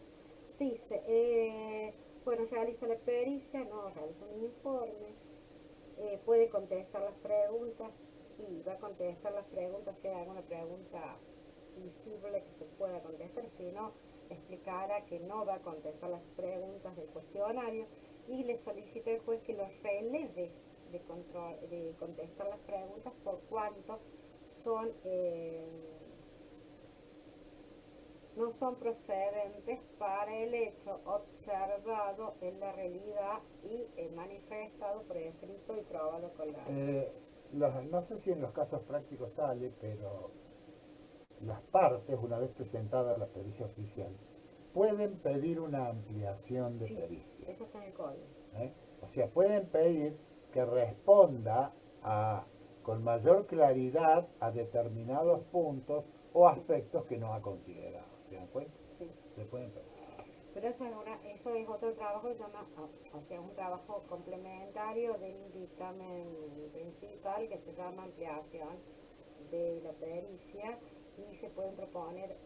Dice, bueno, realiza la pericia, no, realiza un informe, puede contestar las preguntas y va a contestar las preguntas si hay alguna pregunta visible que se pueda contestar, si no, explicará que no va a contestar las preguntas del cuestionario y le solicita al juez que lo releve de contestar las preguntas por cuanto son no son procedentes para el hecho observado en la realidad y manifestado por escrito y probado con la... No sé si en los casos prácticos sale, pero las partes, una vez presentada la pericia oficial, pueden pedir una ampliación de Sí, pericia. eso está en el código. ¿Eh? O sea, pueden pedir que responda con mayor claridad a determinados puntos o aspectos que no ha considerado. ¿Se dan cuenta? Sí. Se pueden pedir. Pero eso es otro trabajo que se llama, o sea, un trabajo complementario del dictamen principal que se llama ampliación de la pericia y se pueden proponer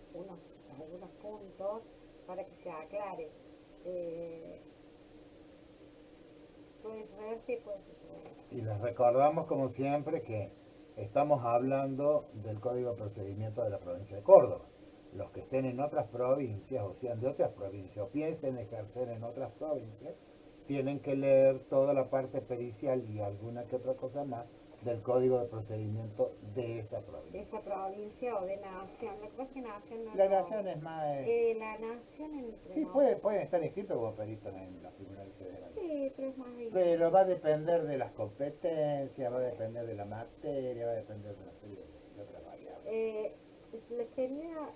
algunos puntos para que se aclare. Suele suceder, sí puede suceder. Y les recordamos, como siempre, que estamos hablando del Código de Procedimiento de la provincia de Córdoba. Los que estén en otras provincias, o sean de otras provincias, o piensen ejercer en otras provincias, tienen que leer toda la parte pericial y alguna que otra cosa más del Código de Procedimiento de esa De provincia. esa provincia o de nación. Lo que pasa es que nación no La lo- nación es más... la nación entre sí, nosotros. pueden estar inscritos como peritos en los tribunales federales. Sí, pero es más Pero va a depender de las competencias, va a depender de la materia, va a depender de una serie de otras variables. les quería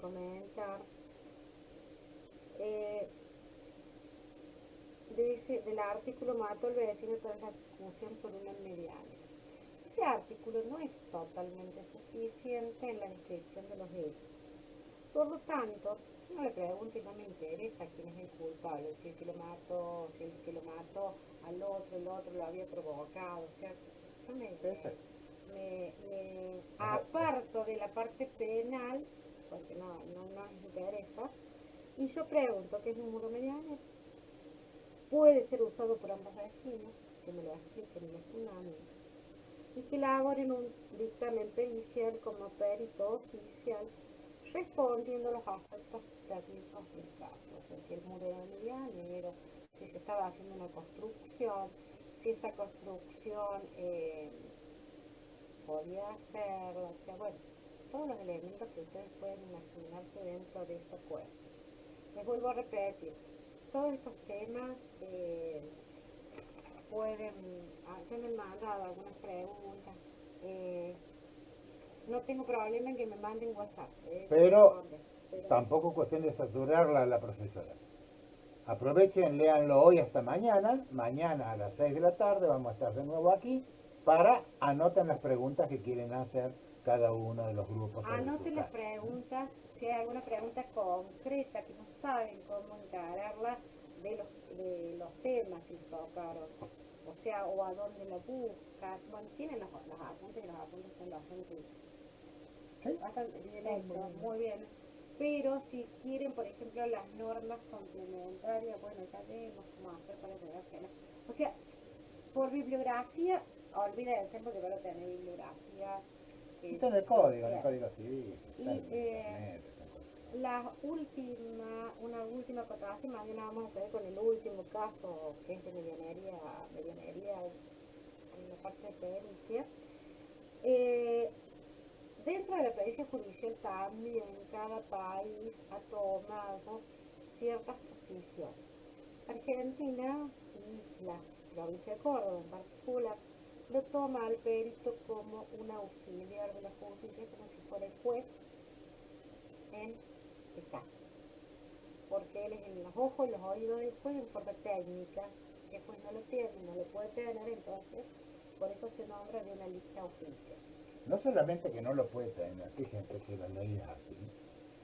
comentar del artículo mató al vecino tras la discusión por una mediana. Ese artículo no es totalmente suficiente en la descripción de los hechos. Por lo tanto, yo no le pregunto y no me interesa quién es el culpable, si el que lo mató, si el que lo mató al otro, el otro lo había provocado, o sea, yo me aparto de la parte penal, porque no nos interesa, y yo pregunto qué es un muro mediano. Puede ser usado por ambos vecinos, que me lo expliquen y me fundamenten, y que elaboren un dictamen pericial como perito oficial respondiendo a los aspectos técnicos del caso, o sea, si el muro era medianero, si se estaba haciendo una construcción, si esa construcción podía hacerlo, o sea, bueno, todos los elementos que ustedes pueden imaginarse dentro de esta cueva. Les vuelvo a repetir, todos estos temas pueden, ya me han mandado algunas preguntas, no tengo problema en que me manden WhatsApp. Pero tampoco cuestión de saturarla a la profesora. Aprovechen, léanlo hoy hasta mañana. Mañana a las 6 de la tarde vamos a estar de nuevo aquí para anoten las preguntas que quieren hacer cada uno de los grupos. Anoten las preguntas, si hay alguna pregunta concreta que no saben cómo encararla de los temas que les tocaron. O sea, o a dónde lo buscan. Bueno, tienen los apuntes y los apuntes están bastante bien hechos, muy bien. Pero si quieren, por ejemplo, las normas complementarias, bueno, ya vemos cómo hacer para llegársela. O sea, por bibliografía, olvídense porque van a tener bibliografía. Está en el código civil. Y una última acotación, mañana vamos a hacer con el último caso, que es de medianería en la parte de pericia. Dentro de la pericia judicial también cada país ha tomado ciertas posiciones. Argentina y la provincia de Córdoba en particular lo toma al perito como un auxiliar de la justicia, como si fuera el juez en el caso. Porque él es en los ojos y los oídos del juez en forma técnica, que el juez no lo tiene, no lo puede tener, entonces por eso se nombra de una lista oficial. No solamente que no lo puede tener, fíjense que la ley es así,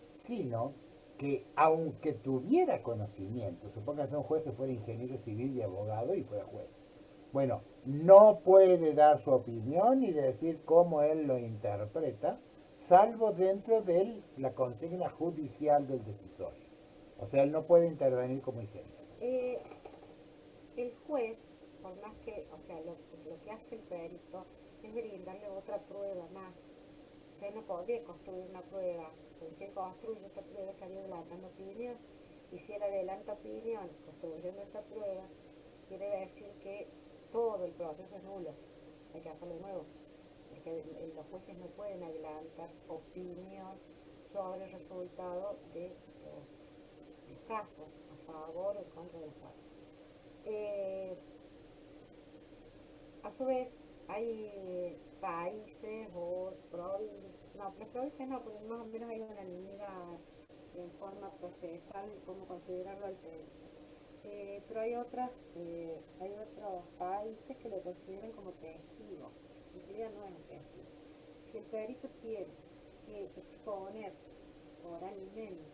sino que aunque tuviera conocimiento, supóngase un juez que fuera ingeniero civil y abogado y fuera juez, bueno, no puede dar su opinión y decir cómo él lo interpreta, salvo dentro de la consigna judicial del decisorio. O sea, él no puede intervenir como ingeniero. El juez, por más que, o sea, lo que hace el perito es brindarle otra prueba más. O sea, no podría construir una prueba, porque si él construye esta prueba estaría adelantando opinión, y si él adelanta opinión construyendo esta prueba, quiere decir que todo el proceso es nulo, hay que hacerlo de nuevo, porque los jueces no pueden adelantar opinión sobre el resultado de los casos, a favor o en contra de los casos. A su vez, hay países o provincias, no, las provincias no, porque más o menos hay una línea en forma procesal y cómo considerarlo al perito. Pero hay otros países que lo consideran como testigo. En realidad no es un testigo. Si el perito tiene que exponer oralmente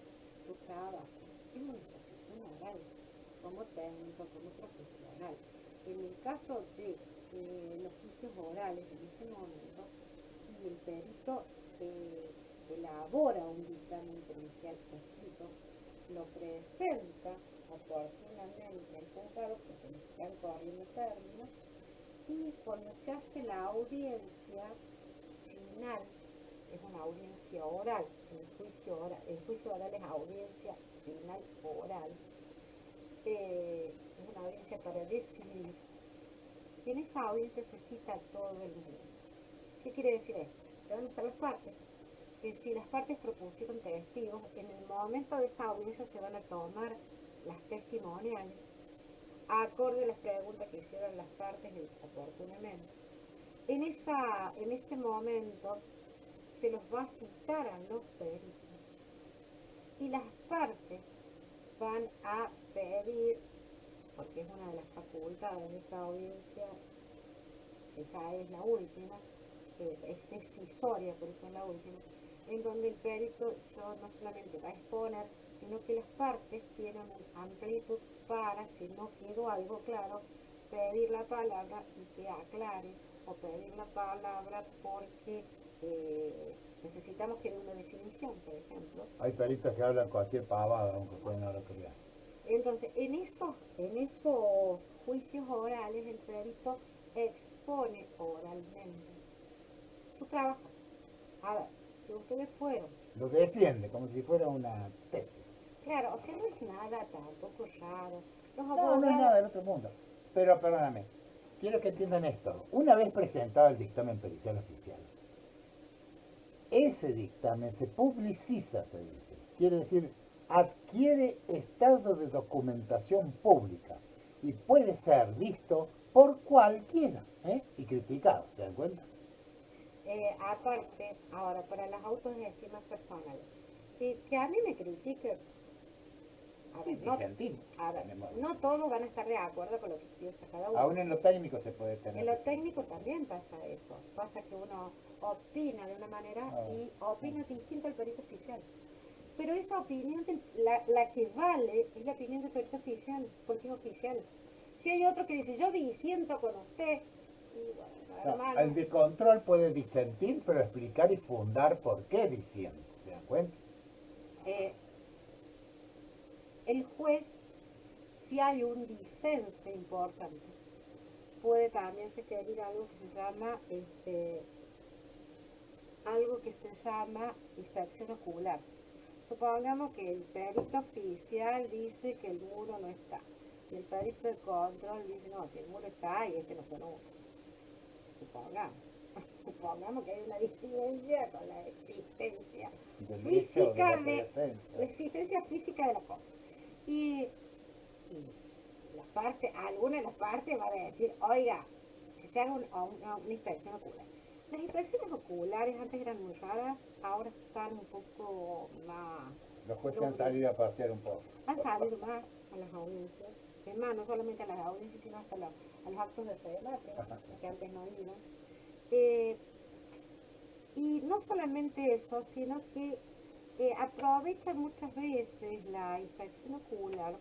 su trabajo, es una exposición oral, como técnico, como profesional. En el caso de los juicios orales en este momento, y el perito elabora un dictamen pericial escrito, lo presenta oportunamente al juzgado, porque le están corriendo términos, y cuando se hace la audiencia final, es una audiencia oral, el juicio oral es audiencia final oral, es una audiencia para decidir, y en esa audiencia se cita a todo el mundo. ¿Qué quiere decir esto? Que van a estar las partes, que si las partes propusieron testigos, en el momento de esa audiencia se van a tomar las testimoniales, acorde a las preguntas que hicieron las partes oportunamente. En ese momento se los va a citar a los peritos y las partes van a pedir, porque es una de las facultades de esta audiencia, que ya es la última, es decisoria, por eso es la última, en donde el perito no solamente va a exponer, sino que las partes tienen amplitud para, si no quedó algo claro, pedir la palabra y que aclare, o pedir la palabra porque necesitamos que dé una definición, por ejemplo. Hay peritos que hablan cualquier pavada, aunque pueden no lo crean. Entonces, en esos juicios orales, el perito expone oralmente su trabajo. A ver, si ustedes fueron... Lo defiende como si fuera una tesis. Claro, o sea, no es nada tampoco raro. Los No, abogados... no es nada del otro mundo. Pero perdóname, quiero que entiendan esto. Una vez presentado el dictamen pericial oficial, ese dictamen se publiciza, se dice. Quiere decir, adquiere estado de documentación pública y puede ser visto por cualquiera y criticado, ¿se dan cuenta? Aparte, ahora, para las autoestimas personales, que a mí me critiquen, a ver, Disentimos. no todos van a estar de acuerdo con lo que piensa cada uno. Aún en lo técnico se puede tener. En lo técnico también pasa eso. Pasa que uno opina de una manera y opina distinto al perito oficial. Pero esa opinión, la que vale, es la opinión del perito oficial, porque es oficial. Si hay otro que dice, yo disiento con usted, y bueno, hermano, el de control puede disentir, pero explicar y fundar por qué disiente, ¿se dan cuenta? el juez, si hay un disenso importante, puede también requerir algo que se llama inspección ocular. Supongamos que el perito oficial dice que el muro no está, y el perito de control dice, no, si el muro está y este no se nota. Supongamos que hay una disidencia con la existencia física la existencia física de la cosa. Y alguna de las partes va a decir, oiga, se haga una inspección ocular. Las inspecciones oculares antes eran muy raras, ahora están un poco más... Los jueces han salido a pasear un poco. Han salido más a las audiencias, es más, no solamente a las audiencias, sino hasta a los actos de debate, que antes no iban. Y no solamente eso, sino que aprovechan muchas veces la inspección ocular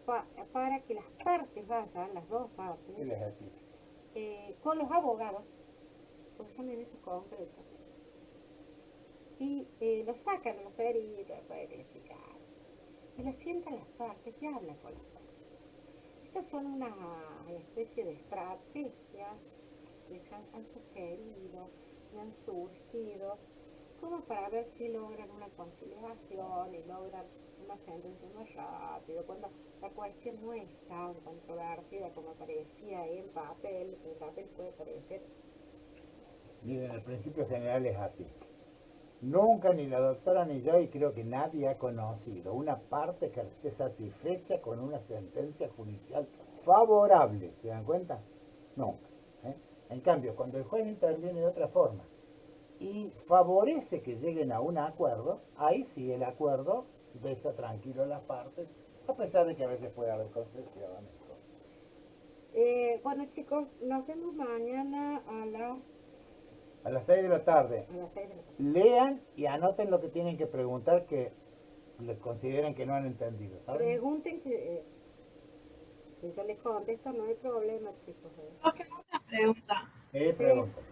para que las partes vayan, las dos partes, ¿Qué les explica? con los abogados, porque son en eso concreto, y lo sacan a los peritos, pueden explicar, y lo sientan las partes y hablan con las partes. Estas son una especie de estrategias que se han sugerido y han surgido como para ver si logran una conciliación y logran una sentencia más rápido, cuando la cuestión no es tan controvertida como parecía en papel puede parecer. Miren, el principio general es así. Nunca ni la doctora ni yo, y creo que nadie ha conocido una parte que esté satisfecha con una sentencia judicial favorable. ¿Se dan cuenta? Nunca. En cambio, cuando el juez interviene de otra forma y favorece que lleguen a un acuerdo, ahí sí el acuerdo deja tranquilo a las partes, a pesar de que a veces puede haber concesiones. Bueno chicos, nos vemos mañana A las 6 de la tarde. a las 6 de la tarde. Lean y anoten lo que tienen que preguntar que les consideren que no han entendido, ¿saben? Pregunten que yo les contesto, no hay problema chicos. Profe, una pregunta. Sí, pregunten.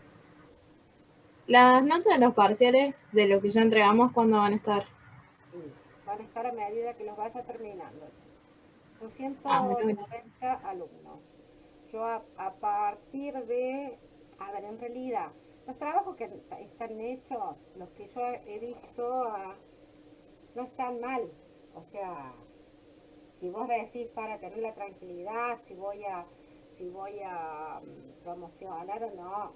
Las notas de los parciales de lo que ya entregamos, ¿cuándo van a estar? Y van a estar a medida que los vaya terminando. Son Bueno, 190 alumnos. Yo a partir de, a ver, en realidad, los trabajos que están hechos, los que yo he visto, no están mal. O sea, si vos decís para tener la tranquilidad, si voy a promocionar o no,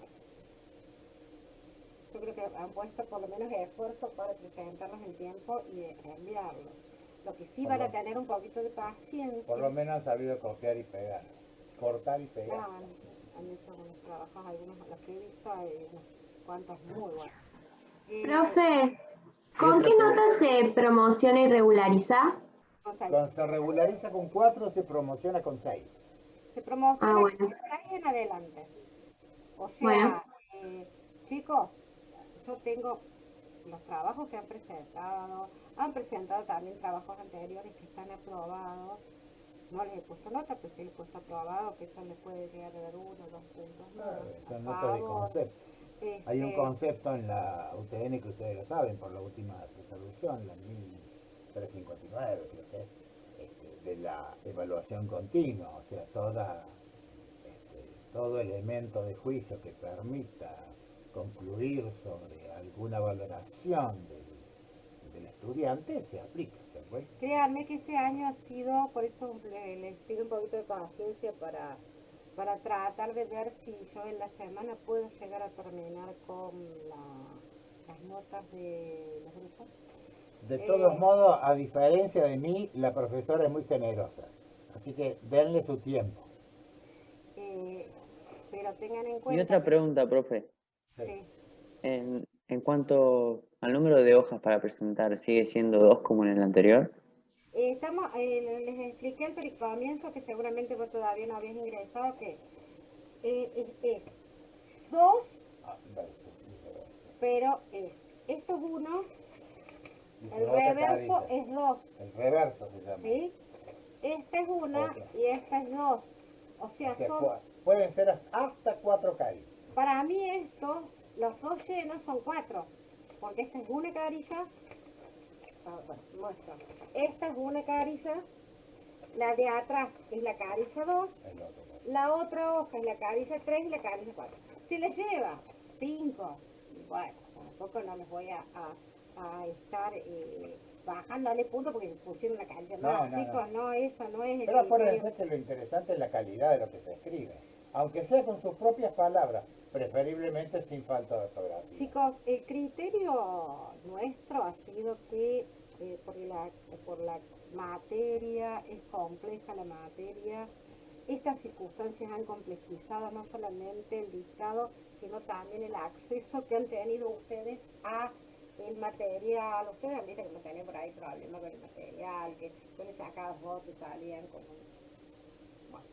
yo creo que han puesto por lo menos esfuerzo para presentarlos en tiempo y enviarlos. Lo que sí van a tener un poquito de paciencia. Por lo menos han sabido copiar y pegar. Cortar y pegar. Han hecho algunos trabajos, algunos los que he visto, hay unos cuantos muy buenos. Profe, ¿con qué nota se promociona y regulariza? Cuando se regulariza con 4, se promociona con 6. Se promociona Ah, bueno. de ahí en adelante. O sea, Bueno. chicos, yo tengo los trabajos que han presentado también trabajos anteriores que están aprobados. No les he puesto nota, pero sí les he puesto aprobado, que eso les puede llegar a dar 1 o 2 puntos más. Son notas de concepto. Hay un concepto en la UTN que ustedes lo saben por la última resolución, la 1359 creo que es, de la evaluación continua, o sea, todo elemento de juicio que permita concluir sobre alguna valoración del estudiante se aplica. ¿Se fue? Créanme que este año ha sido, por eso les pido un poquito de paciencia para tratar de ver si yo en la semana puedo llegar a terminar con las notas de los grupos. De todos modos, a diferencia de mí, la profesora es muy generosa, así que denle su tiempo. Pero tengan en Y cuenta... otra pregunta, profe. Sí. En cuanto al número de hojas para presentar, ¿sigue siendo 2 como en el anterior? Les expliqué al comienzo que seguramente vos todavía no habías ingresado, que es 2, pero esto es 1, el reverso es 2. El reverso se llama. ¿Sí? Esta es 1 y esta es 2. O sea, pueden ser hasta 4 carillas. Para mí los 2 llenos son 4, porque esta es una carilla. Bueno, muestro. Esta es una carilla, la de atrás es la carilla 2, la otra hoja es la carilla 3 y la carilla 4. Si les lleva 5, bueno, tampoco no les voy a estar bajándole punto porque pusieron una carilla. No, chicos, no, eso no es... Pero acuérdense que lo interesante es la calidad de lo que se escribe, aunque sea con sus propias palabras, preferiblemente sin falta de ortografía. Chicos, el criterio nuestro ha sido que por la materia, es compleja la materia, Estas circunstancias han complejizado no solamente el dictado, sino también el acceso que han tenido ustedes a el material. Ustedes han visto que no tienen por ahí problemas con el material, que yo les sacaba fotos y salían como... Bueno,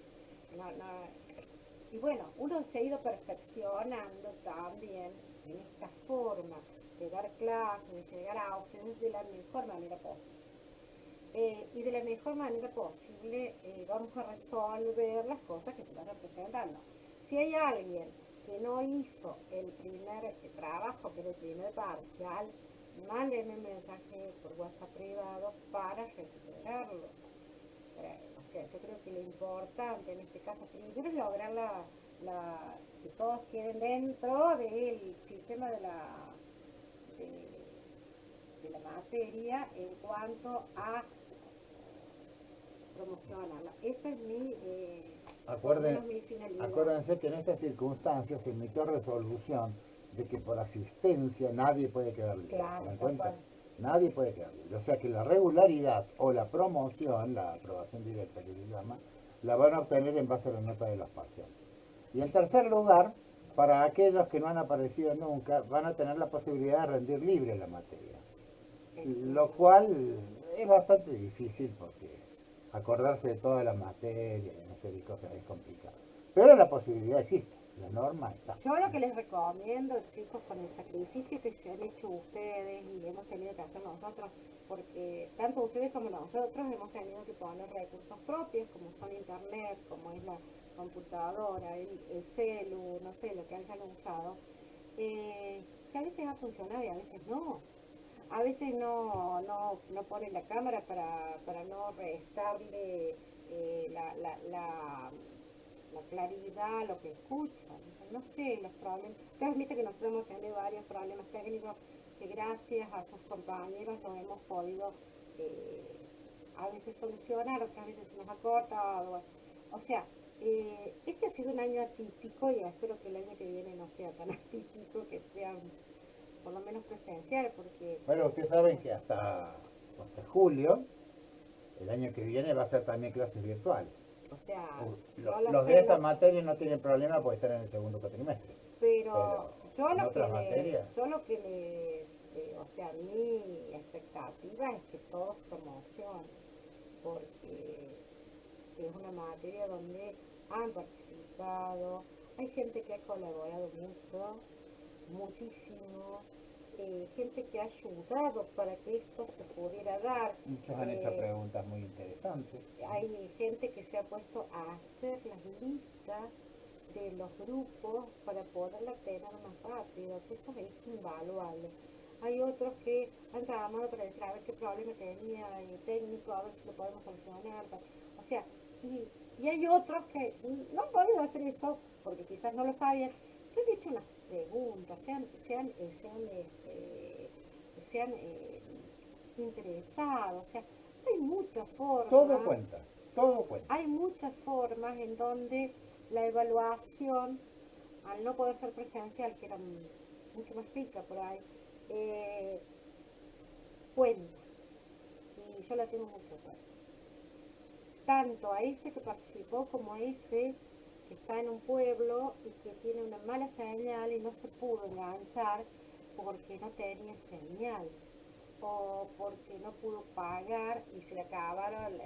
y bueno, uno se ha ido perfeccionando también en esta forma de dar clases, de llegar a ustedes de la mejor manera posible. Y de la mejor manera posible vamos a resolver las cosas que se vayan presentando. Si hay alguien que no hizo el primer trabajo, que era el primer parcial, mándenme un mensaje por WhatsApp privado para recuperarlo. O sea, yo creo que lo importante en este caso primero es lograr que todos queden dentro del sistema de la materia en cuanto a promocionarla. Esa es mi finalidad. Acuérdense que en estas circunstancias se emitió resolución de que por asistencia nadie puede quedar libre. Claro, ¿Se dan cuenta? Nadie puede quedar libre. O sea que la regularidad o la promoción, la aprobación directa que se llama, la van a obtener en base a la nota de los parciales. Y en tercer lugar, para aquellos que no han aparecido nunca, van a tener la posibilidad de rendir libre la materia. Lo cual es bastante difícil porque acordarse de toda la materia y una serie de cosas es complicado. Pero la posibilidad existe, la norma está. Yo lo que les recomiendo, chicos, con el sacrificio que se han hecho ustedes y hemos tenido que hacer nosotros, porque tanto ustedes como nosotros hemos tenido que poner recursos propios, como son internet, como es la computadora, el celu, no sé, lo que hayan usado, que a veces ha funcionado y a veces no. A veces no ponen la cámara para no restarle la claridad a lo que escuchan. No sé, los problemas. Ustedes viste que nosotros hemos tenido varios problemas técnicos que gracias a sus compañeros no hemos podido a veces solucionar, otras veces se nos ha cortado. O sea, este ha sido un año atípico y espero que el año que viene no sea tan atípico, que sea por lo menos presencial, porque... Bueno, ustedes saben que hasta julio, el año que viene, va a ser también clases virtuales. O sea, Los de esta materia no tienen problema porque están en el segundo cuatrimestre. Pero yo en lo otras materias. o sea, mi expectativa es que todos promocionen, porque es una materia donde han participado, hay gente que ha colaborado mucho, muchísimo, gente que ha ayudado para que esto se pudiera dar. Muchos han hecho preguntas muy interesantes. Hay gente que se ha puesto a hacer las listas de los grupos para poderla tener más rápido, que eso es invaluable. Hay otros que han llamado para decir a ver qué problema tenía técnico, a ver si lo podemos solucionar. O sea, y hay otros que no han podido hacer eso porque quizás no lo sabían, pero han hecho unas preguntas, se han interesado. O sea, hay muchas formas. Todo cuenta, todo cuenta. Hay muchas formas en donde la evaluación, al no poder ser presencial, que era mucho más rica por ahí, cuenta. Y yo la tengo mucho cuenta. Tanto a ese que participó como a ese que está en un pueblo y que tiene una mala señal y no se pudo enganchar porque no tenía señal o porque no pudo pagar y se le acabaron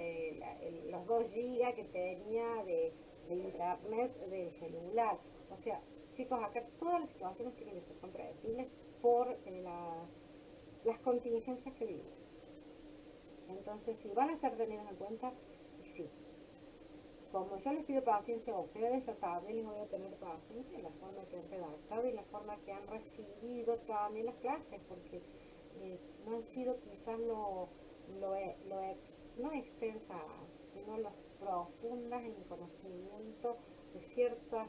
los 2 gigas que tenía de internet del celular. O sea, chicos, acá todas las situaciones tienen que ser comprensibles por las contingencias que vivimos. Entonces, si van a ser tenidos en cuenta, sí. Como yo les pido paciencia a ustedes, yo también les voy a tener paciencia en la forma que han redactado y en la forma que han recibido también las clases, porque no han sido quizás no extensas, sino las profundas en el conocimiento de ciertas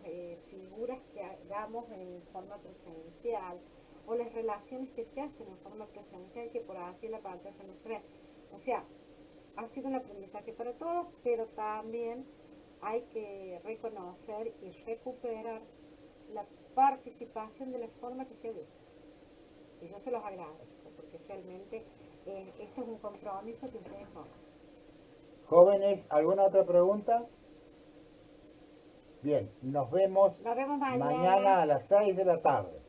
figuras que hagamos en forma presencial, o las relaciones que se hacen en forma presencial que por así en la pantalla no se ve. O sea, ha sido un aprendizaje para todos, pero también hay que reconocer y recuperar la participación de la forma que se ve. Y yo se los agradezco, porque realmente esto es un compromiso que ustedes toman. Jóvenes, ¿alguna otra pregunta? Bien, nos vemos Nos vemos mañana a las 6 de la tarde.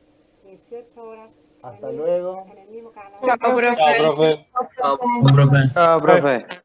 18 horas. Hasta luego. En el mismo canal. Chao, profe. Chao, profe. Un profe. Chao, profe.